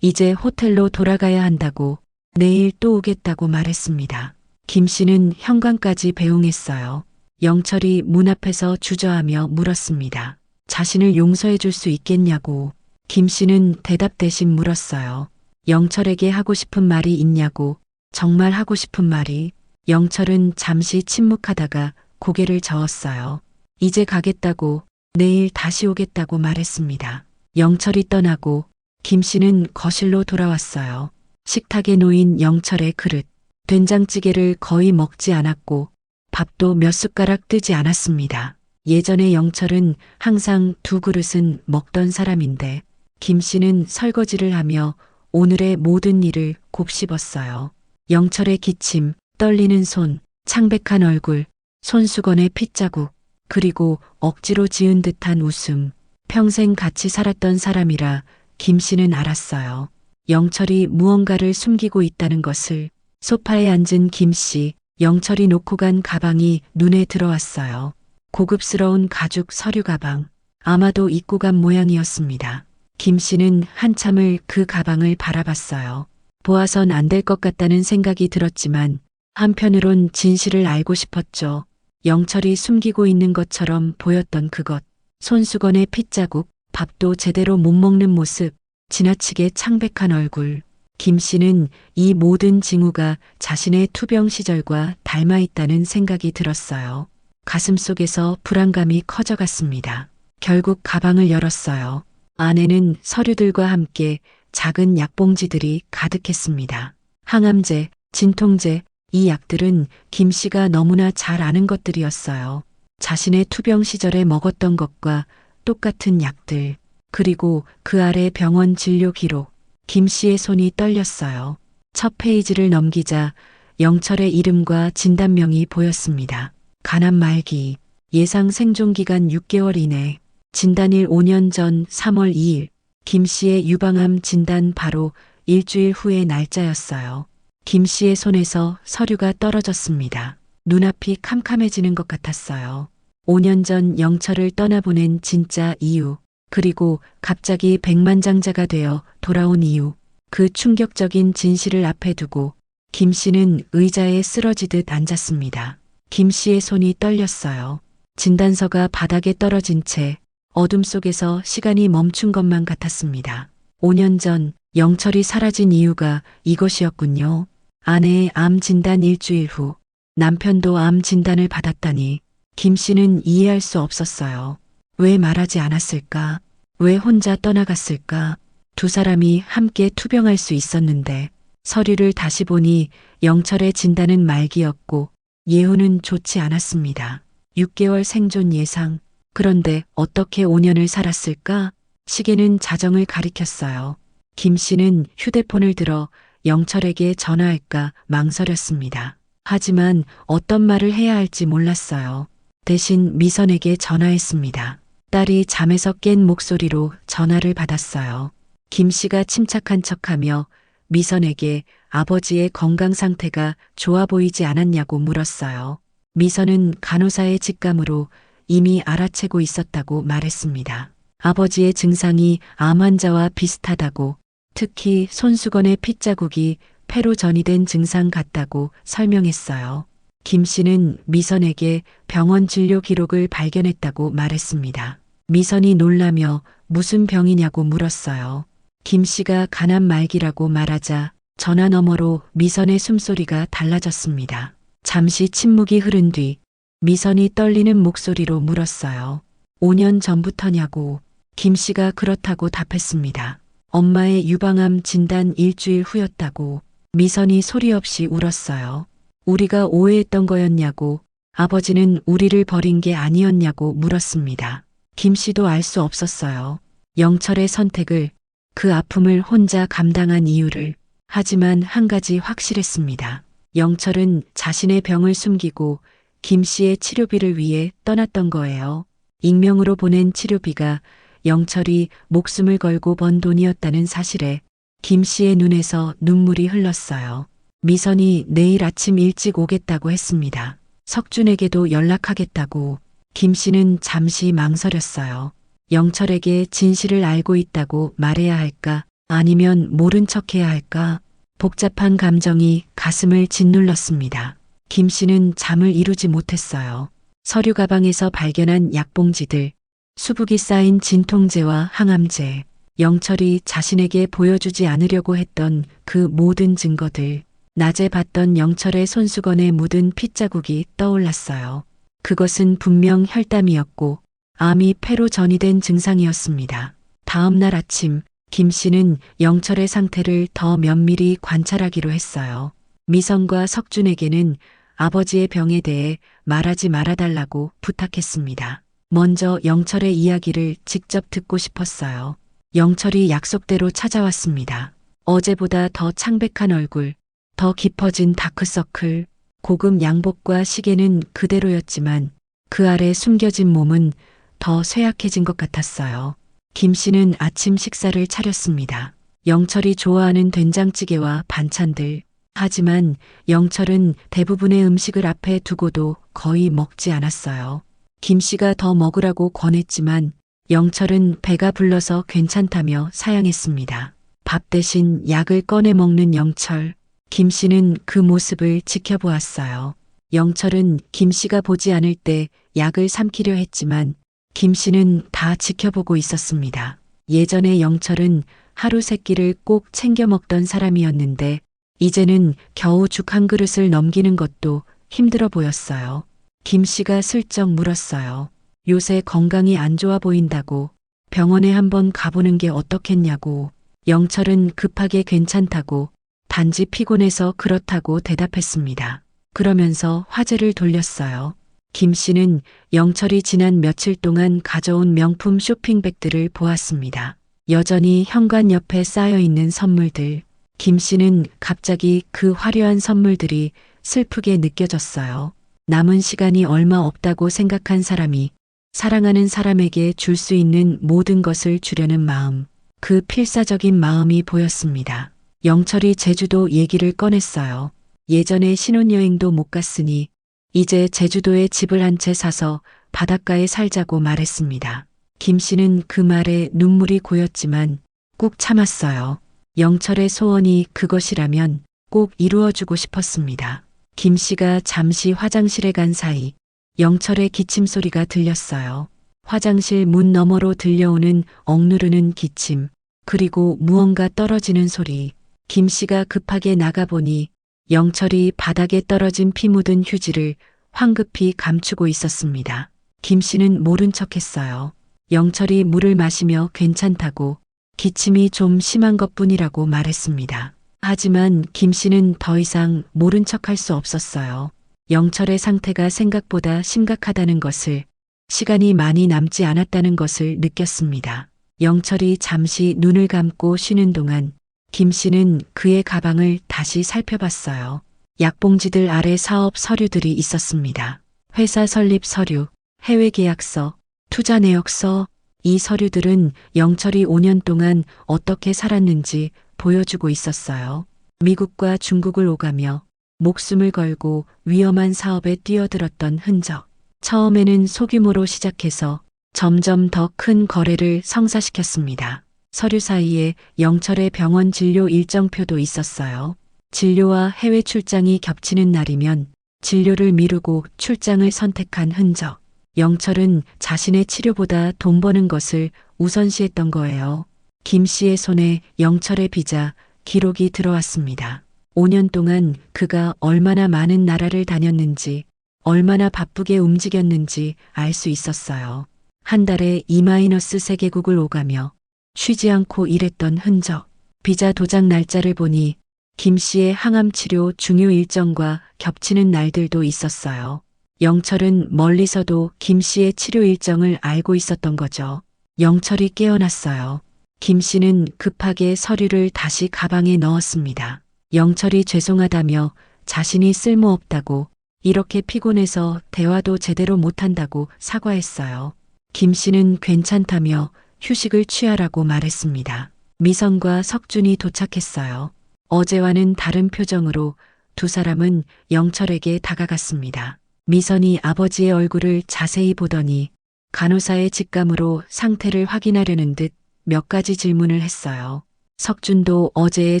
이제 호텔로 돌아가야 한다고, 내일 또 오겠다고 말했습니다. 김 씨는 현관까지 배웅했어요. 영철이 문 앞에서 주저하며 물었습니다. 자신을 용서해 줄 수 있겠냐고. 김 씨는 대답 대신 물었어요. 영철에게 하고 싶은 말이 있냐고. 정말 하고 싶은 말이. 영철은 잠시 침묵하다가 고개를 저었어요. 이제 가겠다고, 내일 다시 오겠다고 말했습니다. 영철이 떠나고 김 씨는 거실로 돌아왔어요. 식탁에 놓인 영철의 그릇. 된장찌개를 거의 먹지 않았고 밥도 몇 숟가락 뜨지 않았습니다. 예전에 영철은 항상 두 그릇은 먹던 사람인데 김 씨는 설거지를 하며 오늘의 모든 일을 곱씹었어요. 영철의 기침, 떨리는 손, 창백한 얼굴, 손수건의 핏자국, 그리고 억지로 지은 듯한 웃음. 평생 같이 살았던 사람이라 김 씨는 알았어요. 영철이 무언가를 숨기고 있다는 것을. 소파에 앉은 김 씨, 영철이 놓고 간 가방이 눈에 들어왔어요. 고급스러운 가죽 서류 가방. 아마도 입고 간 모양이었습니다. 김 씨는 한참을 그 가방을 바라봤어요. 보아선 안 될 것 같다는 생각이 들었지만 한편으론 진실을 알고 싶었죠. 영철이 숨기고 있는 것처럼 보였던 그것. 손수건의 핏자국, 밥도 제대로 못 먹는 모습, 지나치게 창백한 얼굴. 김 씨는 이 모든 징후가 자신의 투병 시절과 닮아 있다는 생각이 들었어요. 가슴속에서 불안감이 커져갔습니다. 결국 가방을 열었어요. 안에는 서류들과 함께 작은 약봉지들이 가득했습니다. 항암제, 진통제, 이 약들은 김 씨가 너무나 잘 아는 것들이었어요. 자신의 투병 시절에 먹었던 것과 똑같은 약들. 그리고 그 아래 병원 진료 기록. 김 씨의 손이 떨렸어요. 첫 페이지를 넘기자 영철의 이름과 진단명이 보였습니다. 간암 말기, 예상 생존 기간 6개월 이내, 진단일 5년 전 3월 2일, 김 씨의 유방암 진단 바로 일주일 후의 날짜였어요. 김 씨의 손에서 서류가 떨어졌습니다. 눈앞이 캄캄해지는 것 같았어요. 5년 전 영철을 떠나보낸 진짜 이유, 그리고 갑자기 백만장자가 되어 돌아온 이유, 그 충격적인 진실을 앞에 두고 김 씨는 의자에 쓰러지듯 앉았습니다. 김 씨의 손이 떨렸어요. 진단서가 바닥에 떨어진 채 어둠 속에서 시간이 멈춘 것만 같았습니다. 5년 전 영철이 사라진 이유가 이것이었군요. 아내의 암 진단 일주일 후 남편도 암 진단을 받았다니 김 씨는 이해할 수 없었어요. 왜 말하지 않았을까? 왜 혼자 떠나갔을까? 두 사람이 함께 투병할 수 있었는데. 서류를 다시 보니 영철의 진단은 말기였고 예후는 좋지 않았습니다. 6개월 생존 예상. 그런데 어떻게 5년을 살았을까? 시계는 자정을 가리켰어요. 김 씨는 휴대폰을 들어 영철에게 전화할까 망설였습니다. 하지만 어떤 말을 해야 할지 몰랐어요. 대신 미선에게 전화했습니다. 딸이 잠에서 깬 목소리로 전화를 받았어요. 김 씨가 침착한 척하며 미선에게 아버지의 건강 상태가 좋아 보이지 않았냐고 물었어요. 미선은 간호사의 직감으로 이미 알아채고 있었다고 말했습니다. 아버지의 증상이 암 환자와 비슷하다고, 특히 손수건의 핏자국이 폐로 전이된 증상 같다고 설명했어요. 김 씨는 미선에게 병원 진료 기록을 발견했다고 말했습니다. 미선이 놀라며 무슨 병이냐고 물었어요. 김 씨가 간암 말기라고 말하자 전화 너머로 미선의 숨소리가 달라졌습니다. 잠시 침묵이 흐른 뒤 미선이 떨리는 목소리로 물었어요. 5년 전부터냐고. 김 씨가 그렇다고 답했습니다. 엄마의 유방암 진단 일주일 후였다고. 미선이 소리 없이 울었어요. 우리가 오해했던 거였냐고. 아버지는 우리를 버린 게 아니었냐고 물었습니다. 김 씨도 알 수 없었어요. 영철의 선택을, 그 아픔을 혼자 감당한 이유를. 하지만 한 가지 확실했습니다. 영철은 자신의 병을 숨기고 김 씨의 치료비를 위해 떠났던 거예요. 익명으로 보낸 치료비가 영철이 목숨을 걸고 번 돈이었다는 사실에 김 씨의 눈에서 눈물이 흘렀어요. 미선이 내일 아침 일찍 오겠다고 했습니다. 석준에게도 연락하겠다고. 김 씨는 잠시 망설였어요. 영철에게 진실을 알고 있다고 말해야 할까? 아니면 모른 척해야 할까? 복잡한 감정이 가슴을 짓눌렀습니다. 김 씨는 잠을 이루지 못했어요. 서류 가방에서 발견한 약봉지들, 수북이 쌓인 진통제와 항암제, 영철이 자신에게 보여주지 않으려고 했던 그 모든 증거들, 낮에 봤던 영철의 손수건에 묻은 핏자국이 떠올랐어요. 그것은 분명 혈담이었고 암이 폐로 전이된 증상이었습니다. 다음 날 아침 김 씨는 영철의 상태를 더 면밀히 관찰하기로 했어요. 미성과 석준에게는 아버지의 병에 대해 말하지 말아달라고 부탁했습니다. 먼저 영철의 이야기를 직접 듣고 싶었어요. 영철이 약속대로 찾아왔습니다. 어제보다 더 창백한 얼굴, 더 깊어진 다크서클, 고급 양복과 시계는 그대로였지만 그 아래 숨겨진 몸은 더 쇠약해진 것 같았어요. 김 씨는 아침 식사를 차렸습니다. 영철이 좋아하는 된장찌개와 반찬들. 하지만 영철은 대부분의 음식을 앞에 두고도 거의 먹지 않았어요. 김 씨가 더 먹으라고 권했지만 영철은 배가 불러서 괜찮다며 사양했습니다. 밥 대신 약을 꺼내 먹는 영철. 김 씨는 그 모습을 지켜보았어요. 영철은 김 씨가 보지 않을 때 약을 삼키려 했지만 김 씨는 다 지켜보고 있었습니다. 예전에 영철은 하루 세 끼를 꼭 챙겨 먹던 사람이었는데 이제는 겨우 죽 한 그릇을 넘기는 것도 힘들어 보였어요. 김 씨가 슬쩍 물었어요. 요새 건강이 안 좋아 보인다고. 병원에 한번 가보는 게 어떻겠냐고. 영철은 급하게 괜찮다고 단지 피곤해서 그렇다고 대답했습니다. 그러면서 화제를 돌렸어요. 김 씨는 영철이 지난 며칠 동안 가져온 명품 쇼핑백들을 보았습니다. 여전히 현관 옆에 쌓여 있는 선물들. 김 씨는 갑자기 그 화려한 선물들이 슬프게 느껴졌어요. 남은 시간이 얼마 없다고 생각한 사람이 사랑하는 사람에게 줄 수 있는 모든 것을 주려는 마음. 그 필사적인 마음이 보였습니다. 영철이 제주도 얘기를 꺼냈어요. 예전에 신혼여행도 못 갔으니 이제 제주도에 집을 한 채 사서 바닷가에 살자고 말했습니다. 김 씨는 그 말에 눈물이 고였지만 꾹 참았어요. 영철의 소원이 그것이라면 꼭 이루어주고 싶었습니다. 김 씨가 잠시 화장실에 간 사이 영철의 기침 소리가 들렸어요. 화장실 문 너머로 들려오는 억누르는 기침, 그리고 무언가 떨어지는 소리. 김 씨가 급하게 나가보니 영철이 바닥에 떨어진 피 묻은 휴지를 황급히 감추고 있었습니다. 김 씨는 모른 척했어요. 영철이 물을 마시며 괜찮다고, 기침이 좀 심한 것뿐이라고 말했습니다. 하지만 김 씨는 더 이상 모른 척할 수 없었어요. 영철의 상태가 생각보다 심각하다는 것을, 시간이 많이 남지 않았다는 것을 느꼈습니다. 영철이 잠시 눈을 감고 쉬는 동안 김 씨는 그의 가방을 다시 살펴봤어요. 약봉지들 아래 사업 서류들이 있었습니다. 회사 설립 서류, 해외 계약서, 투자 내역서. 이 서류들은 영철이 5년 동안 어떻게 살았는지 보여주고 있었어요. 미국과 중국을 오가며 목숨을 걸고 위험한 사업에 뛰어들었던 흔적. 처음에는 소규모로 시작해서 점점 더 큰 거래를 성사시켰습니다. 서류 사이에 영철의 병원 진료 일정표도 있었어요. 진료와 해외 출장이 겹치는 날이면 진료를 미루고 출장을 선택한 흔적. 영철은 자신의 치료보다 돈 버는 것을 우선시했던 거예요. 김 씨의 손에 영철의 비자, 기록이 들어왔습니다. 5년 동안 그가 얼마나 많은 나라를 다녔는지, 얼마나 바쁘게 움직였는지 알 수 있었어요. 한 달에 2-3개국을 오가며 쉬지 않고 일했던 흔적. 비자 도장 날짜를 보니 김 씨의 항암 치료 중요 일정과 겹치는 날들도 있었어요. 영철은 멀리서도 김 씨의 치료 일정을 알고 있었던 거죠. 영철이 깨어났어요. 김 씨는 급하게 서류를 다시 가방에 넣었습니다. 영철이 죄송하다며 자신이 쓸모없다고, 이렇게 피곤해서 대화도 제대로 못한다고 사과했어요. 김 씨는 괜찮다며 휴식을 취하라고 말했습니다. 미성과 석준이 도착했어요. 어제와는 다른 표정으로 두 사람은 영철에게 다가갔습니다. 미선이 아버지의 얼굴을 자세히 보더니 간호사의 직감으로 상태를 확인하려는 듯 몇 가지 질문을 했어요. 석준도 어제의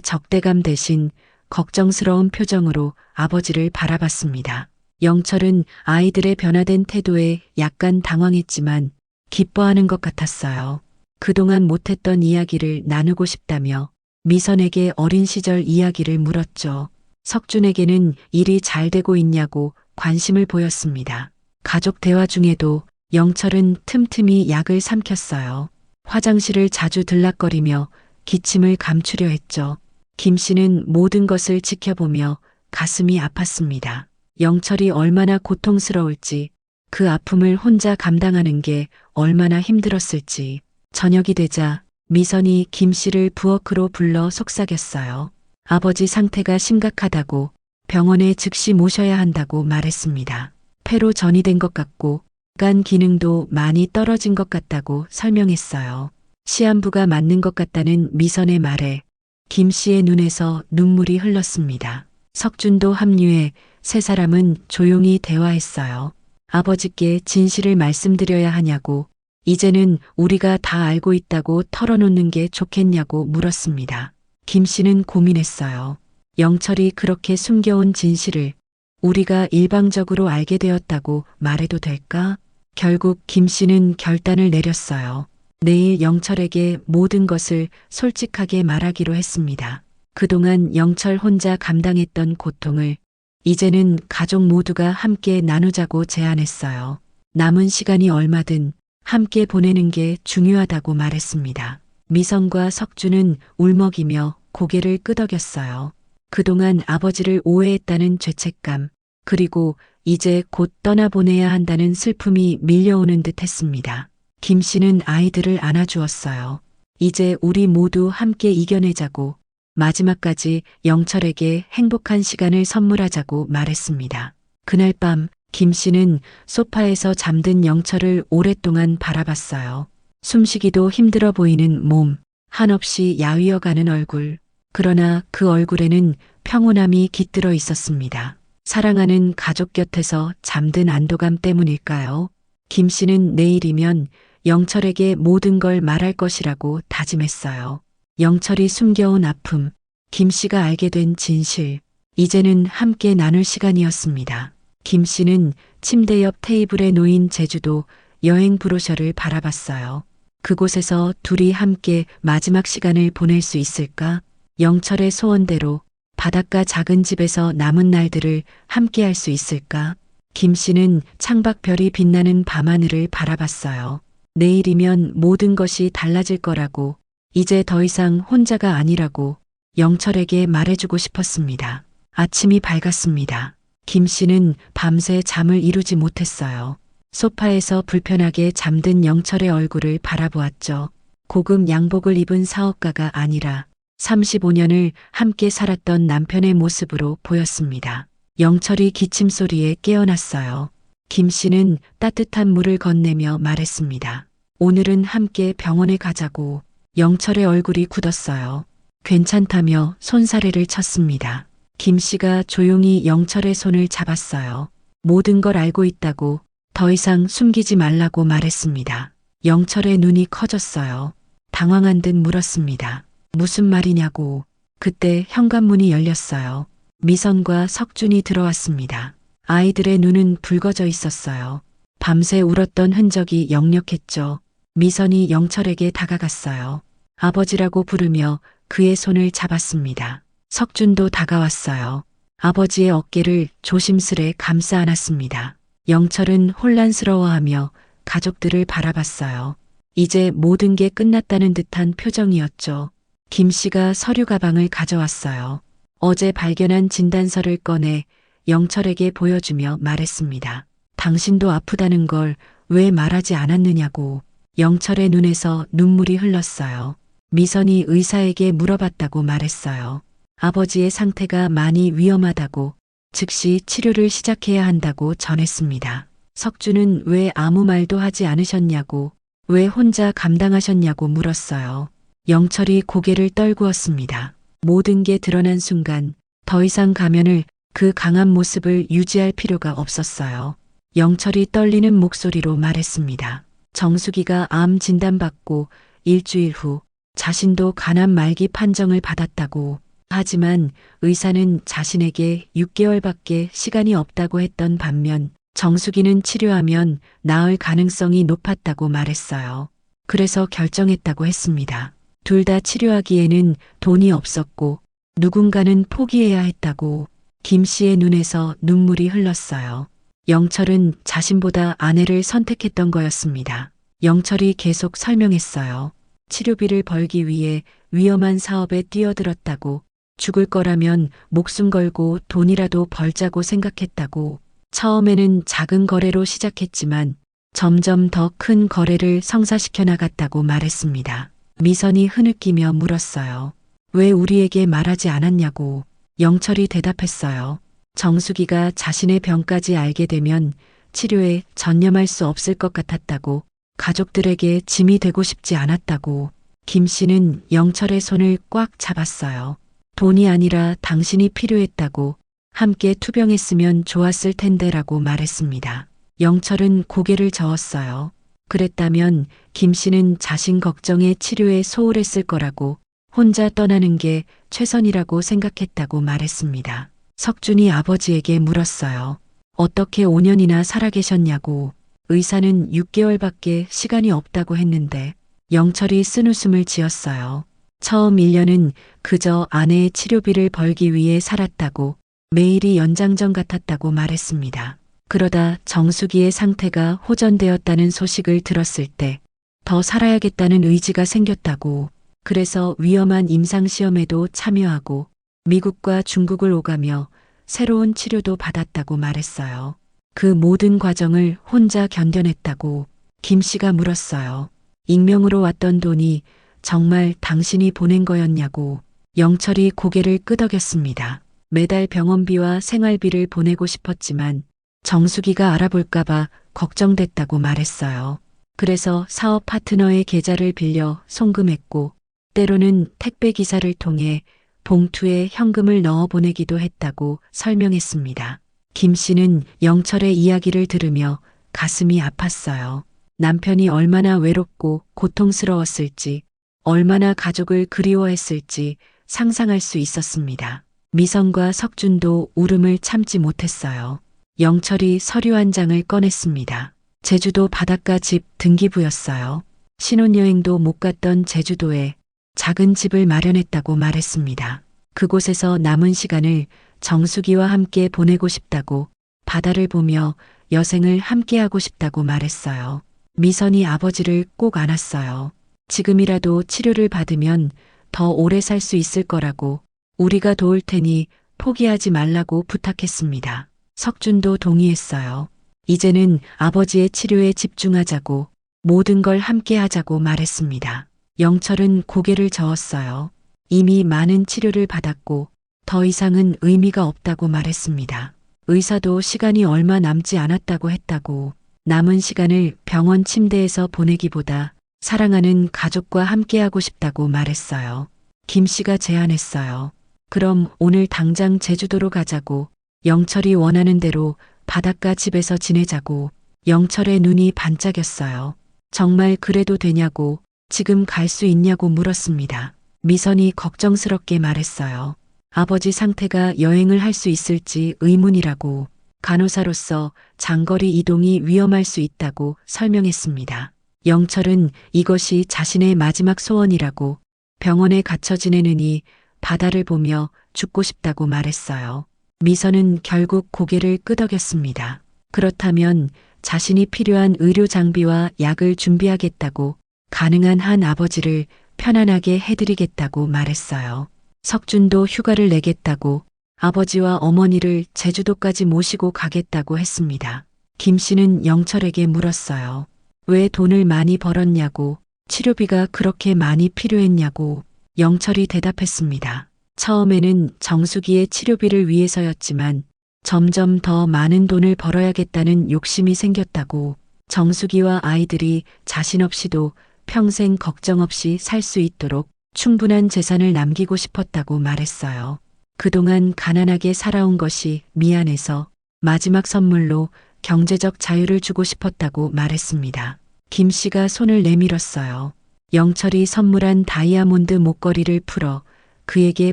적대감 대신 걱정스러운 표정으로 아버지를 바라봤습니다. 영철은 아이들의 변화된 태도에 약간 당황했지만 기뻐하는 것 같았어요. 그동안 못했던 이야기를 나누고 싶다며 미선에게 어린 시절 이야기를 물었죠. 석준에게는 일이 잘 되고 있냐고 관심을 보였습니다. 가족 대화 중에도 영철은 틈틈이 약을 삼켰어요. 화장실을 자주 들락거리며 기침을 감추려 했죠. 김 씨는 모든 것을 지켜보며 가슴이 아팠습니다. 영철이 얼마나 고통스러울지, 그 아픔을 혼자 감당하는 게 얼마나 힘들었을지. 저녁이 되자 미선이 김 씨를 부엌으로 불러 속삭였어요. 아버지 상태가 심각하다고 병원에 즉시 모셔야 한다고 말했습니다. 폐로 전이된 것 같고 간 기능도 많이 떨어진 것 같다고 설명했어요. 시한부가 맞는 것 같다는 미선의 말에 김 씨의 눈에서 눈물이 흘렀습니다. 석준도 합류해 세 사람은 조용히 대화했어요. 아버지께 진실을 말씀드려야 하냐고, 이제는 우리가 다 알고 있다고 털어놓는 게 좋겠냐고 물었습니다. 김 씨는 고민했어요. 영철이 그렇게 숨겨온 진실을 우리가 일방적으로 알게 되었다고 말해도 될까? 결국 김 씨는 결단을 내렸어요. 내일 영철에게 모든 것을 솔직하게 말하기로 했습니다. 그동안 영철 혼자 감당했던 고통을 이제는 가족 모두가 함께 나누자고 제안했어요. 남은 시간이 얼마든 함께 보내는 게 중요하다고 말했습니다. 미선과 석준은 울먹이며 고개를 끄덕였어요. 그동안 아버지를 오해했다는 죄책감, 그리고 이제 곧 떠나보내야 한다는 슬픔이 밀려오는 듯 했습니다. 김 씨는 아이들을 안아주었어요. 이제 우리 모두 함께 이겨내자고, 마지막까지 영철에게 행복한 시간을 선물하자고 말했습니다. 그날 밤 김 씨는 소파에서 잠든 영철을 오랫동안 바라봤어요. 숨쉬기도 힘들어 보이는 몸, 한없이 야위어가는 얼굴. 그러나 그 얼굴에는 평온함이 깃들어 있었습니다. 사랑하는 가족 곁에서 잠든 안도감 때문일까요? 김 씨는 내일이면 영철에게 모든 걸 말할 것이라고 다짐했어요. 영철이 숨겨온 아픔, 김 씨가 알게 된 진실, 이제는 함께 나눌 시간이었습니다. 김 씨는 침대 옆 테이블에 놓인 제주도 여행 브로셔를 바라봤어요. 그곳에서 둘이 함께 마지막 시간을 보낼 수 있을까? 영철의 소원대로 바닷가 작은 집에서 남은 날들을 함께 할 수 있을까? 김 씨는 창밖별이 빛나는 밤하늘을 바라봤어요. 내일이면 모든 것이 달라질 거라고, 이제 더 이상 혼자가 아니라고 영철에게 말해주고 싶었습니다. 아침이 밝았습니다. 김 씨는 밤새 잠을 이루지 못했어요. 소파에서 불편하게 잠든 영철의 얼굴을 바라보았죠. 고급 양복을 입은 사업가가 아니라 35년을 함께 살았던 남편의 모습으로 보였습니다. 영철이 기침 소리에 깨어났어요. 김 씨는 따뜻한 물을 건네며 말했습니다. 오늘은 함께 병원에 가자고. 영철의 얼굴이 굳었어요. 괜찮다며 손사래를 쳤습니다. 김 씨가 조용히 영철의 손을 잡았어요. 모든 걸 알고 있다고, 더 이상 숨기지 말라고 말했습니다. 영철의 눈이 커졌어요. 당황한 듯 물었습니다. 무슨 말이냐고. 그때 현관문이 열렸어요. 미선과 석준이 들어왔습니다. 아이들의 눈은 붉어져 있었어요. 밤새 울었던 흔적이 역력했죠. 미선이 영철에게 다가갔어요. 아버지라고 부르며 그의 손을 잡았습니다. 석준도 다가왔어요. 아버지의 어깨를 조심스레 감싸 안았습니다. 영철은 혼란스러워하며 가족들을 바라봤어요. 이제 모든 게 끝났다는 듯한 표정이었죠. 김 씨가 서류 가방을 가져왔어요. 어제 발견한 진단서를 꺼내 영철에게 보여주며 말했습니다. 당신도 아프다는 걸 왜 말하지 않았느냐고. 영철의 눈에서 눈물이 흘렀어요. 미선이 의사에게 물어봤다고 말했어요. 아버지의 상태가 많이 위험하다고, 즉시 치료를 시작해야 한다고 전했습니다. 석준은 왜 아무 말도 하지 않으셨냐고, 왜 혼자 감당하셨냐고 물었어요. 영철이 고개를 떨구었습니다. 모든 게 드러난 순간 더 이상 가면을 그 강한 모습을 유지할 필요가 없었어요. 영철이 떨리는 목소리로 말했습니다. 정수기가 암 진단받고 일주일 후 자신도 간암 말기 판정을 받았다고. 하지만 의사는 자신에게 6개월밖에 시간이 없다고 했던 반면 정수기는 치료하면 나을 가능성이 높았다고 말했어요. 그래서 결정했다고 했습니다. 둘 다 치료하기에는 돈이 없었고 누군가는 포기해야 했다고. 김 씨의 눈에서 눈물이 흘렀어요. 영철은 자신보다 아내를 선택했던 거였습니다. 영철이 계속 설명했어요. 치료비를 벌기 위해 위험한 사업에 뛰어들었다고. 죽을 거라면 목숨 걸고 돈이라도 벌자고 생각했다고. 처음에는 작은 거래로 시작했지만 점점 더 큰 거래를 성사시켜 나갔다고 말했습니다. 미선이 흐느끼며 물었어요. 왜 우리에게 말하지 않았냐고. 영철이 대답했어요. 정수기가 자신의 병까지 알게 되면 치료에 전념할 수 없을 것 같았다고. 가족들에게 짐이 되고 싶지 않았다고. 김 씨는 영철의 손을 꽉 잡았어요. 돈이 아니라 당신이 필요했다고. 함께 투병했으면 좋았을 텐데라고 말했습니다. 영철은 고개를 저었어요. 그랬다면 김 씨는 자신 걱정에 치료에 소홀했을 거라고. 혼자 떠나는 게 최선이라고 생각했다고 말했습니다. 석준이 아버지에게 물었어요. 어떻게 5년이나 살아계셨냐고. 의사는 6개월밖에 시간이 없다고 했는데. 영철이 쓴웃음을 지었어요. 처음 1년은 그저 아내의 치료비를 벌기 위해 살았다고. 매일이 연장전 같았다고 말했습니다. 그러다 정수기의 상태가 호전되었다는 소식을 들었을 때 더 살아야겠다는 의지가 생겼다고. 그래서 위험한 임상시험에도 참여하고 미국과 중국을 오가며 새로운 치료도 받았다고 말했어요. 그 모든 과정을 혼자 견뎌냈다고. 김 씨가 물었어요. 익명으로 왔던 돈이 정말 당신이 보낸 거였냐고. 영철이 고개를 끄덕였습니다. 매달 병원비와 생활비를 보내고 싶었지만 정수기가 알아볼까봐 걱정됐다고 말했어요. 그래서 사업 파트너의 계좌를 빌려 송금했고 때로는 택배 기사를 통해 봉투에 현금을 넣어 보내기도 했다고 설명했습니다. 김 씨는 영철의 이야기를 들으며 가슴이 아팠어요. 남편이 얼마나 외롭고 고통스러웠을지, 얼마나 가족을 그리워했을지 상상할 수 있었습니다. 미선과 석준도 울음을 참지 못했어요. 영철이 서류 한 장을 꺼냈습니다. 제주도 바닷가 집 등기부였어요. 신혼여행도 못 갔던 제주도에 작은 집을 마련했다고 말했습니다. 그곳에서 남은 시간을 정수기와 함께 보내고 싶다고, 바다를 보며 여생을 함께하고 싶다고 말했어요. 미선이 아버지를 꼭 안았어요. 지금이라도 치료를 받으면 더 오래 살 수 있을 거라고. 우리가 도울 테니 포기하지 말라고 부탁했습니다. 석준도 동의했어요. 이제는 아버지의 치료에 집중하자고, 모든 걸 함께 하자고 말했습니다. 영철은 고개를 저었어요. 이미 많은 치료를 받았고 더 이상은 의미가 없다고 말했습니다. 의사도 시간이 얼마 남지 않았다고 했다고. 남은 시간을 병원 침대에서 보내기보다 사랑하는 가족과 함께하고 싶다고 말했어요. 김 씨가 제안했어요. 그럼 오늘 당장 제주도로 가자고. 영철이 원하는 대로 바닷가 집에서 지내자고. 영철의 눈이 반짝였어요. 정말 그래도 되냐고, 지금 갈 수 있냐고 물었습니다. 미선이 걱정스럽게 말했어요. 아버지 상태가 여행을 할 수 있을지 의문이라고. 간호사로서 장거리 이동이 위험할 수 있다고 설명했습니다. 영철은 이것이 자신의 마지막 소원이라고. 병원에 갇혀 지내느니 바다를 보며 죽고 싶다고 말했어요. 미선은 결국 고개를 끄덕였습니다. 그렇다면 자신이 필요한 의료 장비와 약을 준비하겠다고, 가능한 한 아버지를 편안하게 해드리겠다고 말했어요. 석준도 휴가를 내겠다고, 아버지와 어머니를 제주도까지 모시고 가겠다고 했습니다. 김 씨는 영철에게 물었어요. 왜 돈을 많이 벌었냐고, 치료비가 그렇게 많이 필요했냐고. 영철이 대답했습니다. 처음에는 정수기의 치료비를 위해서였지만 점점 더 많은 돈을 벌어야겠다는 욕심이 생겼다고. 정수기와 아이들이 자신 없이도 평생 걱정 없이 살 수 있도록 충분한 재산을 남기고 싶었다고 말했어요. 그동안 가난하게 살아온 것이 미안해서 마지막 선물로 경제적 자유를 주고 싶었다고 말했습니다. 김 씨가 손을 내밀었어요. 영철이 선물한 다이아몬드 목걸이를 풀어 그에게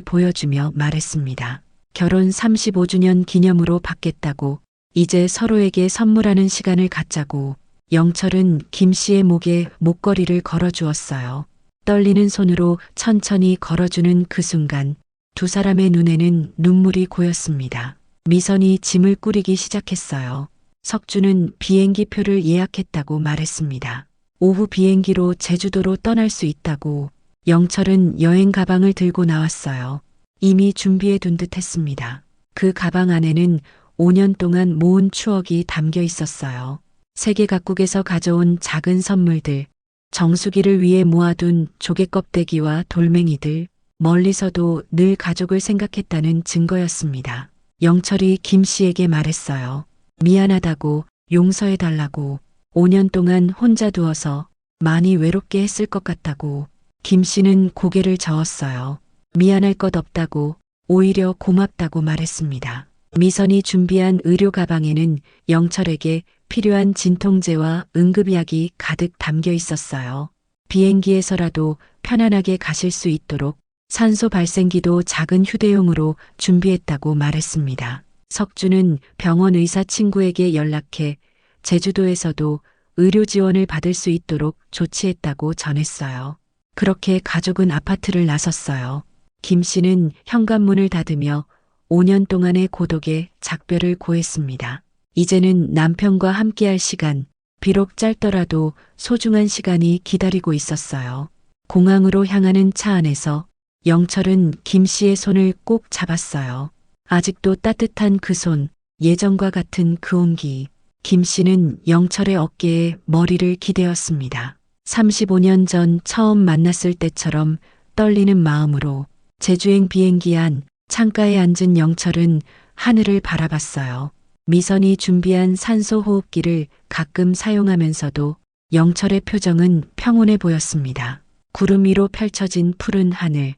보여주며 말했습니다. 결혼 35주년 기념으로 받겠다고, 이제 서로에게 선물하는 시간을 갖자고. 영철은 김 씨의 목에 목걸이를 걸어주었어요. 떨리는 손으로 천천히 걸어주는 그 순간 두 사람의 눈에는 눈물이 고였습니다. 미선이 짐을 꾸리기 시작했어요. 석주는 비행기 표를 예약했다고 말했습니다. 오후 비행기로 제주도로 떠날 수 있다고. 영철은 여행 가방을 들고 나왔어요. 이미 준비해 둔 듯 했습니다. 그 가방 안에는 5년 동안 모은 추억이 담겨 있었어요. 세계 각국에서 가져온 작은 선물들, 정수기를 위해 모아둔 조개 껍데기와 돌멩이들, 멀리서도 늘 가족을 생각했다는 증거였습니다. 영철이 김 씨에게 말했어요. 미안하다고, 용서해달라고. 5년 동안 혼자 두어서 많이 외롭게 했을 것 같다고. 김 씨는 고개를 저었어요. 미안할 것 없다고, 오히려 고맙다고 말했습니다. 미선이 준비한 의료 가방에는 영철에게 필요한 진통제와 응급약이 가득 담겨 있었어요. 비행기에서라도 편안하게 가실 수 있도록 산소 발생기도 작은 휴대용으로 준비했다고 말했습니다. 석주는 병원 의사 친구에게 연락해 제주도에서도 의료 지원을 받을 수 있도록 조치했다고 전했어요. 그렇게 가족은 아파트를 나섰어요. 김 씨는 현관문을 닫으며 5년 동안의 고독에 작별을 고했습니다. 이제는 남편과 함께할 시간, 비록 짧더라도 소중한 시간이 기다리고 있었어요. 공항으로 향하는 차 안에서 영철은 김 씨의 손을 꼭 잡았어요. 아직도 따뜻한 그 손, 예전과 같은 그 온기. 김 씨는 영철의 어깨에 머리를 기대었습니다. 35년 전 처음 만났을 때처럼 떨리는 마음으로 제주행 비행기 안 창가에 앉은 영철은 하늘을 바라봤어요. 미선이 준비한 산소 호흡기를 가끔 사용하면서도 영철의 표정은 평온해 보였습니다. 구름 위로 펼쳐진 푸른 하늘,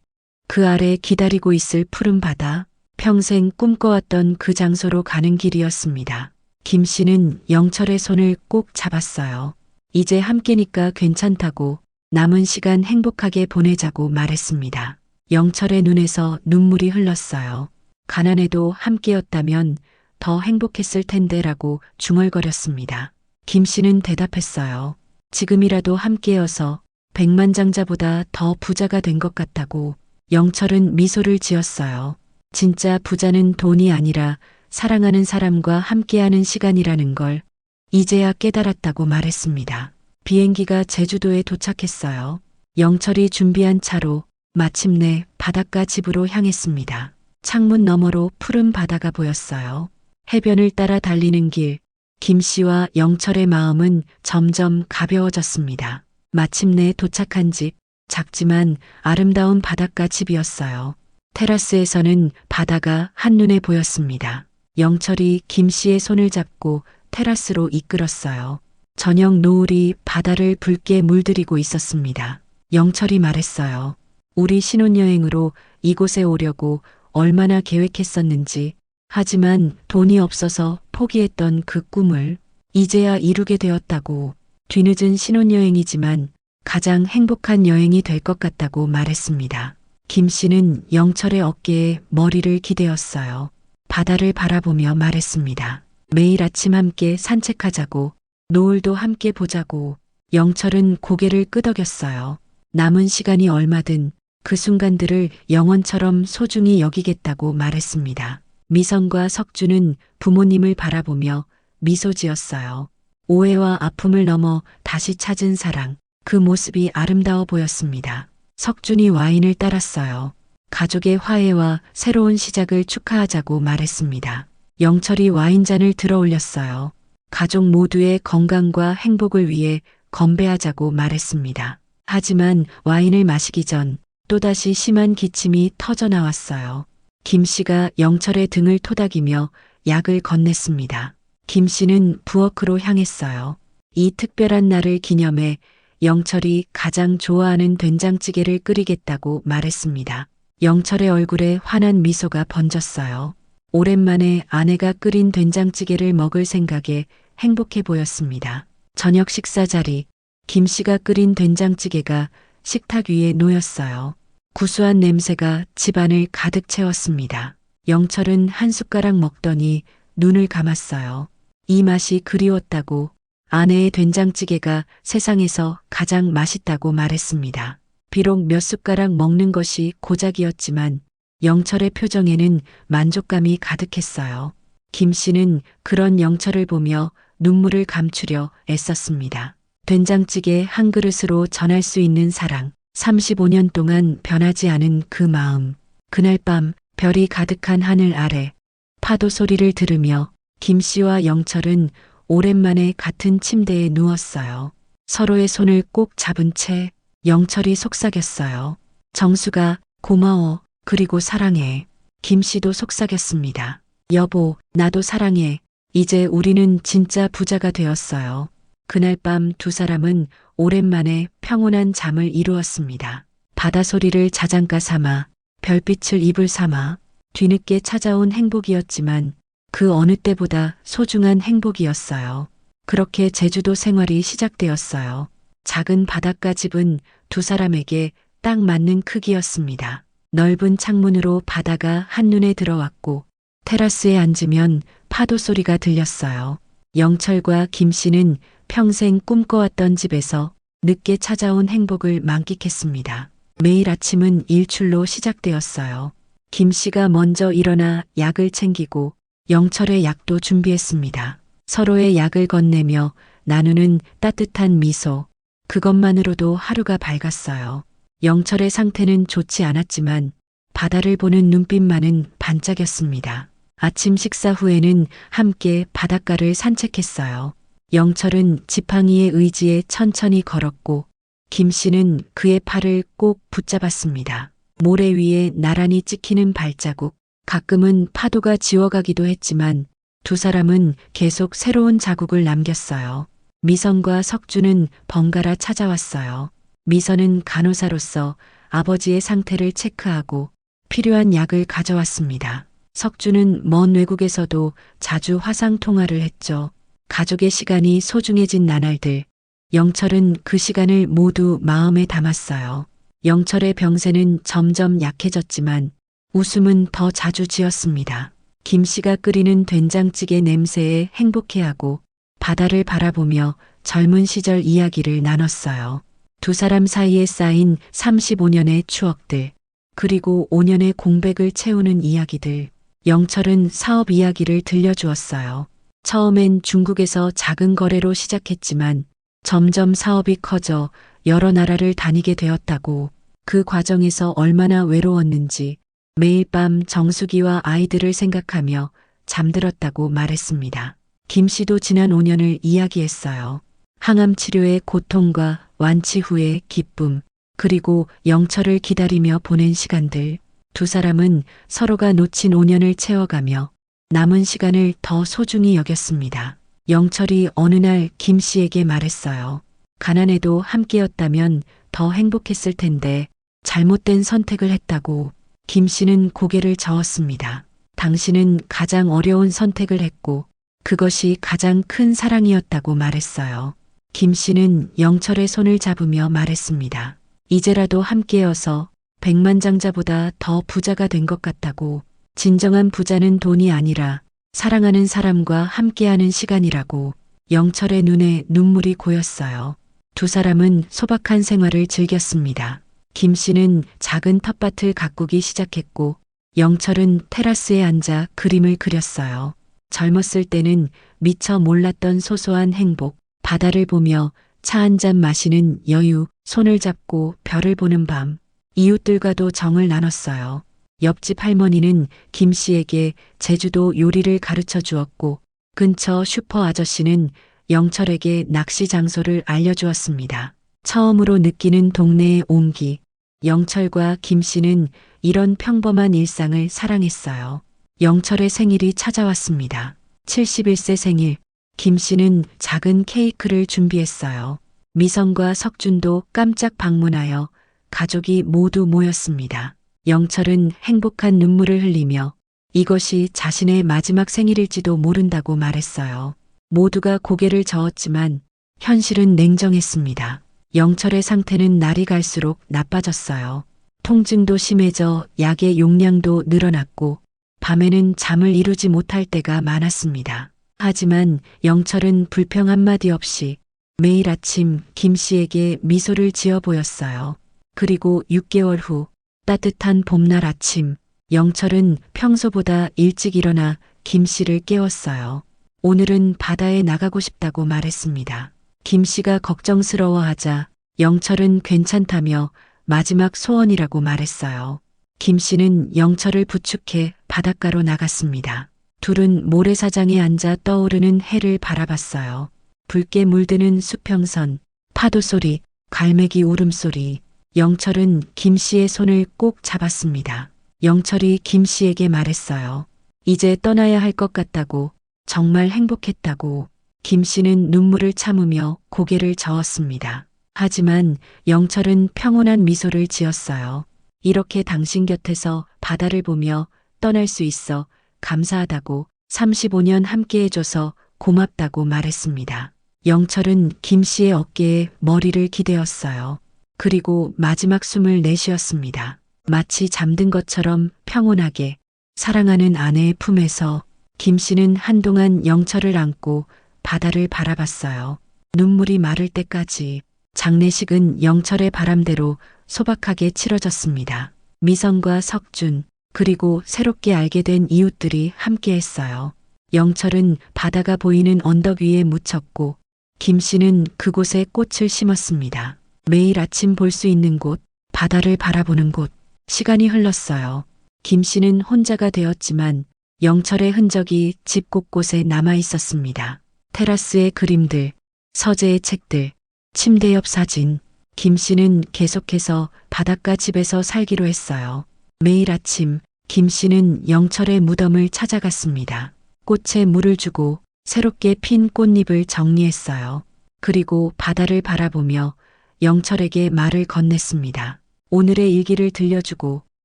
그 아래 기다리고 있을 푸른 바다, 평생 꿈꿔왔던 그 장소로 가는 길이었습니다. 김 씨는 영철의 손을 꼭 잡았어요. 이제 함께니까 괜찮다고, 남은 시간 행복하게 보내자고 말했습니다. 영철의 눈에서 눈물이 흘렀어요. 가난해도 함께였다면 더 행복했을 텐데라고 중얼거렸습니다. 김 씨는 대답했어요. 지금이라도 함께여서 백만장자보다 더 부자가 된 것 같다고. 영철은 미소를 지었어요. 진짜 부자는 돈이 아니라 사랑하는 사람과 함께하는 시간이라는 걸 이제야 깨달았다고 말했습니다. 비행기가 제주도에 도착했어요. 영철이 준비한 차로 마침내 바닷가 집으로 향했습니다. 창문 너머로 푸른 바다가 보였어요. 해변을 따라 달리는 길, 김 씨와 영철의 마음은 점점 가벼워졌습니다. 마침내 도착한 집, 작지만 아름다운 바닷가 집이었어요. 테라스에서는 바다가 한눈에 보였습니다. 영철이 김 씨의 손을 잡고 테라스로 이끌었어요. 저녁 노을이 바다를 붉게 물들이고 있었습니다. 영철이 말했어요. 우리 신혼여행으로 이곳에 오려고 얼마나 계획했었는지, 하지만 돈이 없어서 포기했던 그 꿈을 이제야 이루게 되었다고. 뒤늦은 신혼여행이지만 가장 행복한 여행이 될 것 같다고 말했습니다. 김 씨는 영철의 어깨에 머리를 기대었어요. 바다를 바라보며 말했습니다. 매일 아침 함께 산책하자고, 노을도 함께 보자고. 영철은 고개를 끄덕였어요. 남은 시간이 얼마든 그 순간들을 영원처럼 소중히 여기겠다고 말했습니다. 미선과 석주는 부모님을 바라보며 미소 지었어요. 오해와 아픔을 넘어 다시 찾은 사랑, 그 모습이 아름다워 보였습니다. 석준이 와인을 따랐어요. 가족의 화해와 새로운 시작을 축하하자고 말했습니다. 영철이 와인잔을 들어 올렸어요. 가족 모두의 건강과 행복을 위해 건배하자고 말했습니다. 하지만 와인을 마시기 전 또다시 심한 기침이 터져 나왔어요. 김 씨가 영철의 등을 토닥이며 약을 건넸습니다. 김 씨는 부엌으로 향했어요. 이 특별한 날을 기념해 영철이 가장 좋아하는 된장찌개를 끓이겠다고 말했습니다. 영철의 얼굴에 환한 미소가 번졌어요. 오랜만에 아내가 끓인 된장찌개를 먹을 생각에 행복해 보였습니다. 저녁 식사 자리, 김 씨가 끓인 된장찌개가 식탁 위에 놓였어요. 구수한 냄새가 집안을 가득 채웠습니다. 영철은 한 숟가락 먹더니 눈을 감았어요. 이 맛이 그리웠다고, 아내의 된장찌개가 세상에서 가장 맛있다고 말했습니다. 비록 몇 숟가락 먹는 것이 고작이었지만 영철의 표정에는 만족감이 가득했어요. 김 씨는 그런 영철을 보며 눈물을 감추려 애썼습니다. 된장찌개 한 그릇으로 전할 수 있는 사랑, 35년 동안 변하지 않은 그 마음. 그날 밤 별이 가득한 하늘 아래 파도 소리를 들으며 김 씨와 영철은 오랜만에 같은 침대에 누웠어요. 서로의 손을 꼭 잡은 채 영철이 속삭였어요. 정수가 고마워, 그리고 사랑해. 김 씨도 속삭였습니다. 여보, 나도 사랑해. 이제 우리는 진짜 부자가 되었어요. 그날 밤 두 사람은 오랜만에 평온한 잠을 이루었습니다. 바다 소리를 자장가 삼아, 별빛을 이불 삼아, 뒤늦게 찾아온 행복이었지만 그 어느 때보다 소중한 행복이었어요. 그렇게 제주도 생활이 시작되었어요. 작은 바닷가 집은 두 사람에게 딱 맞는 크기였습니다. 넓은 창문으로 바다가 한눈에 들어왔고 테라스에 앉으면 파도 소리가 들렸어요. 영철과 김 씨는 평생 꿈꿔왔던 집에서 늦게 찾아온 행복을 만끽했습니다. 매일 아침은 일출로 시작되었어요. 김 씨가 먼저 일어나 약을 챙기고 영철의 약도 준비했습니다. 서로의 약을 건네며 나누는 따뜻한 미소, 그것만으로도 하루가 밝았어요. 영철의 상태는 좋지 않았지만 바다를 보는 눈빛만은 반짝였습니다. 아침 식사 후에는 함께 바닷가를 산책했어요. 영철은 지팡이의 의지에 천천히 걸었고 김 씨는 그의 팔을 꼭 붙잡았습니다. 모래 위에 나란히 찍히는 발자국, 가끔은 파도가 지워가기도 했지만 두 사람은 계속 새로운 자국을 남겼어요. 미선과 석주는 번갈아 찾아왔어요. 미선은 간호사로서 아버지의 상태를 체크하고 필요한 약을 가져왔습니다. 석주는 먼 외국에서도 자주 화상 통화를 했죠. 가족의 시간이 소중해진 나날들. 영철은 그 시간을 모두 마음에 담았어요. 영철의 병세는 점점 약해졌지만 웃음은 더 자주 지었습니다. 김 씨가 끓이는 된장찌개 냄새에 행복해하고 바다를 바라보며 젊은 시절 이야기를 나눴어요. 두 사람 사이에 쌓인 35년의 추억들, 그리고 5년의 공백을 채우는 이야기들. 영철은 사업 이야기를 들려주었어요. 처음엔 중국에서 작은 거래로 시작했지만 점점 사업이 커져 여러 나라를 다니게 되었다고, 그 과정에서 얼마나 외로웠는지 매일 밤 정수기와 아이들을 생각하며 잠들었다고 말했습니다. 김 씨도 지난 5년을 이야기했어요. 항암 치료의 고통과 완치 후의 기쁨, 그리고 영철을 기다리며 보낸 시간들. 두 사람은 서로가 놓친 5년을 채워가며 남은 시간을 더 소중히 여겼습니다. 영철이 어느 날 김 씨에게 말했어요. 가난해도 함께였다면 더 행복했을 텐데 잘못된 선택을 했다고. 김 씨는 고개를 저었습니다. 당신은 가장 어려운 선택을 했고 그것이 가장 큰 사랑이었다고 말했어요. 김 씨는 영철의 손을 잡으며 말했습니다. 이제라도 함께여서 백만장자보다 더 부자가 된 것 같다고. 진정한 부자는 돈이 아니라 사랑하는 사람과 함께하는 시간이라고. 영철의 눈에 눈물이 고였어요. 두 사람은 소박한 생활을 즐겼습니다. 김 씨는 작은 텃밭을 가꾸기 시작했고 영철은 테라스에 앉아 그림을 그렸어요. 젊었을 때는 미처 몰랐던 소소한 행복, 바다를 보며 차 한 잔 마시는 여유, 손을 잡고 별을 보는 밤, 이웃들과도 정을 나눴어요. 옆집 할머니는 김 씨에게 제주도 요리를 가르쳐 주었고 근처 슈퍼 아저씨는 영철에게 낚시 장소를 알려주었습니다. 처음으로 느끼는 동네의 온기. 영철과 김 씨는 이런 평범한 일상을 사랑했어요. 영철의 생일이 찾아왔습니다. 71세 생일. 김 씨는 작은 케이크를 준비했어요. 미선과 석준도 깜짝 방문하여 가족이 모두 모였습니다. 영철은 행복한 눈물을 흘리며 이것이 자신의 마지막 생일일지도 모른다고 말했어요. 모두가 고개를 저었지만 현실은 냉정했습니다. 영철의 상태는 날이 갈수록 나빠졌어요. 통증도 심해져 약의 용량도 늘어났고 밤에는 잠을 이루지 못할 때가 많았습니다. 하지만 영철은 불평 한마디 없이 매일 아침 김 씨에게 미소를 지어 보였어요. 그리고 6개월 후 따뜻한 봄날 아침, 영철은 평소보다 일찍 일어나 김 씨를 깨웠어요. 오늘은 바다에 나가고 싶다고 말했습니다. 김 씨가 걱정스러워하자 영철은 괜찮다며 마지막 소원이라고 말했어요. 김 씨는 영철을 부축해 바닷가로 나갔습니다. 둘은 모래사장에 앉아 떠오르는 해를 바라봤어요. 붉게 물드는 수평선, 파도 소리, 갈매기 울음소리. 영철은 김 씨의 손을 꼭 잡았습니다. 영철이 김 씨에게 말했어요. 이제 떠나야 할 것 같다고, 정말 행복했다고. 김 씨는 눈물을 참으며 고개를 저었습니다. 하지만 영철은 평온한 미소를 지었어요. 이렇게 당신 곁에서 바다를 보며 떠날 수 있어 감사하다고, 35년 함께해줘서 고맙다고 말했습니다. 영철은 김 씨의 어깨에 머리를 기대었어요. 그리고 마지막 숨을 내쉬었습니다. 마치 잠든 것처럼 평온하게 사랑하는 아내의 품에서 김 씨는 한동안 영철을 안고 바다를 바라봤어요. 눈물이 마를 때까지. 장례식은 영철의 바람대로 소박하게 치러졌습니다. 미선과 석준, 그리고 새롭게 알게 된 이웃들이 함께했어요. 영철은 바다가 보이는 언덕 위에 묻혔고 김 씨는 그곳에 꽃을 심었습니다. 매일 아침 볼 수 있는 곳, 바다를 바라보는 곳. 시간이 흘렀어요. 김 씨는 혼자가 되었지만 영철의 흔적이 집 곳곳에 남아 있었습니다. 테라스의 그림들, 서재의 책들, 침대 옆 사진. 김 씨는 계속해서 바닷가 집에서 살기로 했어요. 매일 아침 김 씨는 영철의 무덤을 찾아갔습니다. 꽃에 물을 주고 새롭게 핀 꽃잎을 정리했어요. 그리고 바다를 바라보며 영철에게 말을 건넸습니다. 오늘의 일기를 들려주고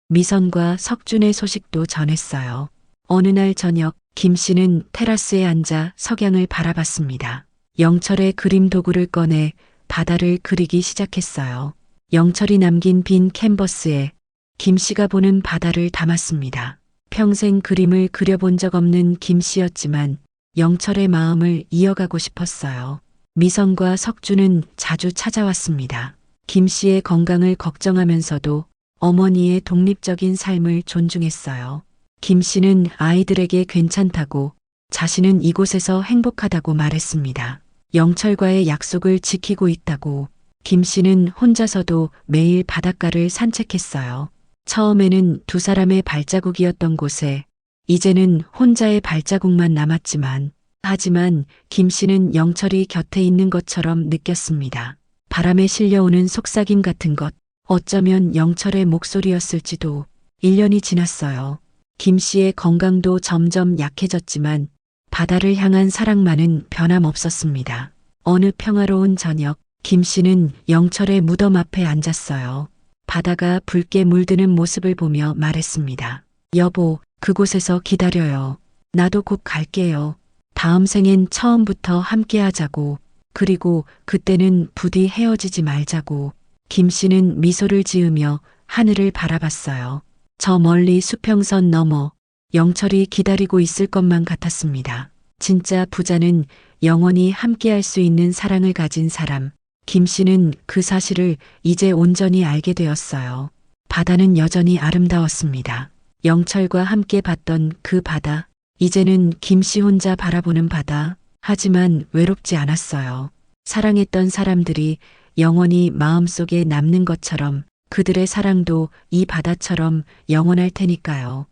미선과 석준의 소식도 전했어요. 어느 날 저녁 김 씨는 테라스에 앉아 석양을 바라봤습니다. 영철의 그림 도구를 꺼내 바다를 그리기 시작했어요. 영철이 남긴 빈 캔버스에 김 씨가 보는 바다를 담았습니다. 평생 그림을 그려본 적 없는 김 씨였지만 영철의 마음을 이어가고 싶었어요. 미선과 석준은 자주 찾아왔습니다. 김 씨의 건강을 걱정하면서도 어머니의 독립적인 삶을 존중했어요. 김 씨는 아이들에게 괜찮다고, 자신은 이곳에서 행복하다고 말했습니다. 영철과의 약속을 지키고 있다고. 김 씨는 혼자서도 매일 바닷가를 산책했어요. 처음에는 두 사람의 발자국이었던 곳에 이제는 혼자의 발자국만 남았지만, 하지만 김 씨는 영철이 곁에 있는 것처럼 느꼈습니다. 바람에 실려오는 속삭임 같은 것, 어쩌면 영철의 목소리였을지도. 1년이 지났어요. 김 씨의 건강도 점점 약해졌지만 바다를 향한 사랑만은 변함없었습니다. 어느 평화로운 저녁, 김 씨는 영철의 무덤 앞에 앉았어요. 바다가 붉게 물드는 모습을 보며 말했습니다. 여보, 그곳에서 기다려요. 나도 곧 갈게요. 다음 생엔 처음부터 함께하자고. 그리고 그때는 부디 헤어지지 말자고. 김 씨는 미소를 지으며 하늘을 바라봤어요. 저 멀리 수평선 너머 영철이 기다리고 있을 것만 같았습니다. 진짜 부자는 영원히 함께할 수 있는 사랑을 가진 사람. 김 씨는 그 사실을 이제 온전히 알게 되었어요. 바다는 여전히 아름다웠습니다. 영철과 함께 봤던 그 바다. 이제는 김 씨 혼자 바라보는 바다. 하지만 외롭지 않았어요. 사랑했던 사람들이 영원히 마음속에 남는 것처럼 그들의 사랑도 이 바다처럼 영원할 테니까요.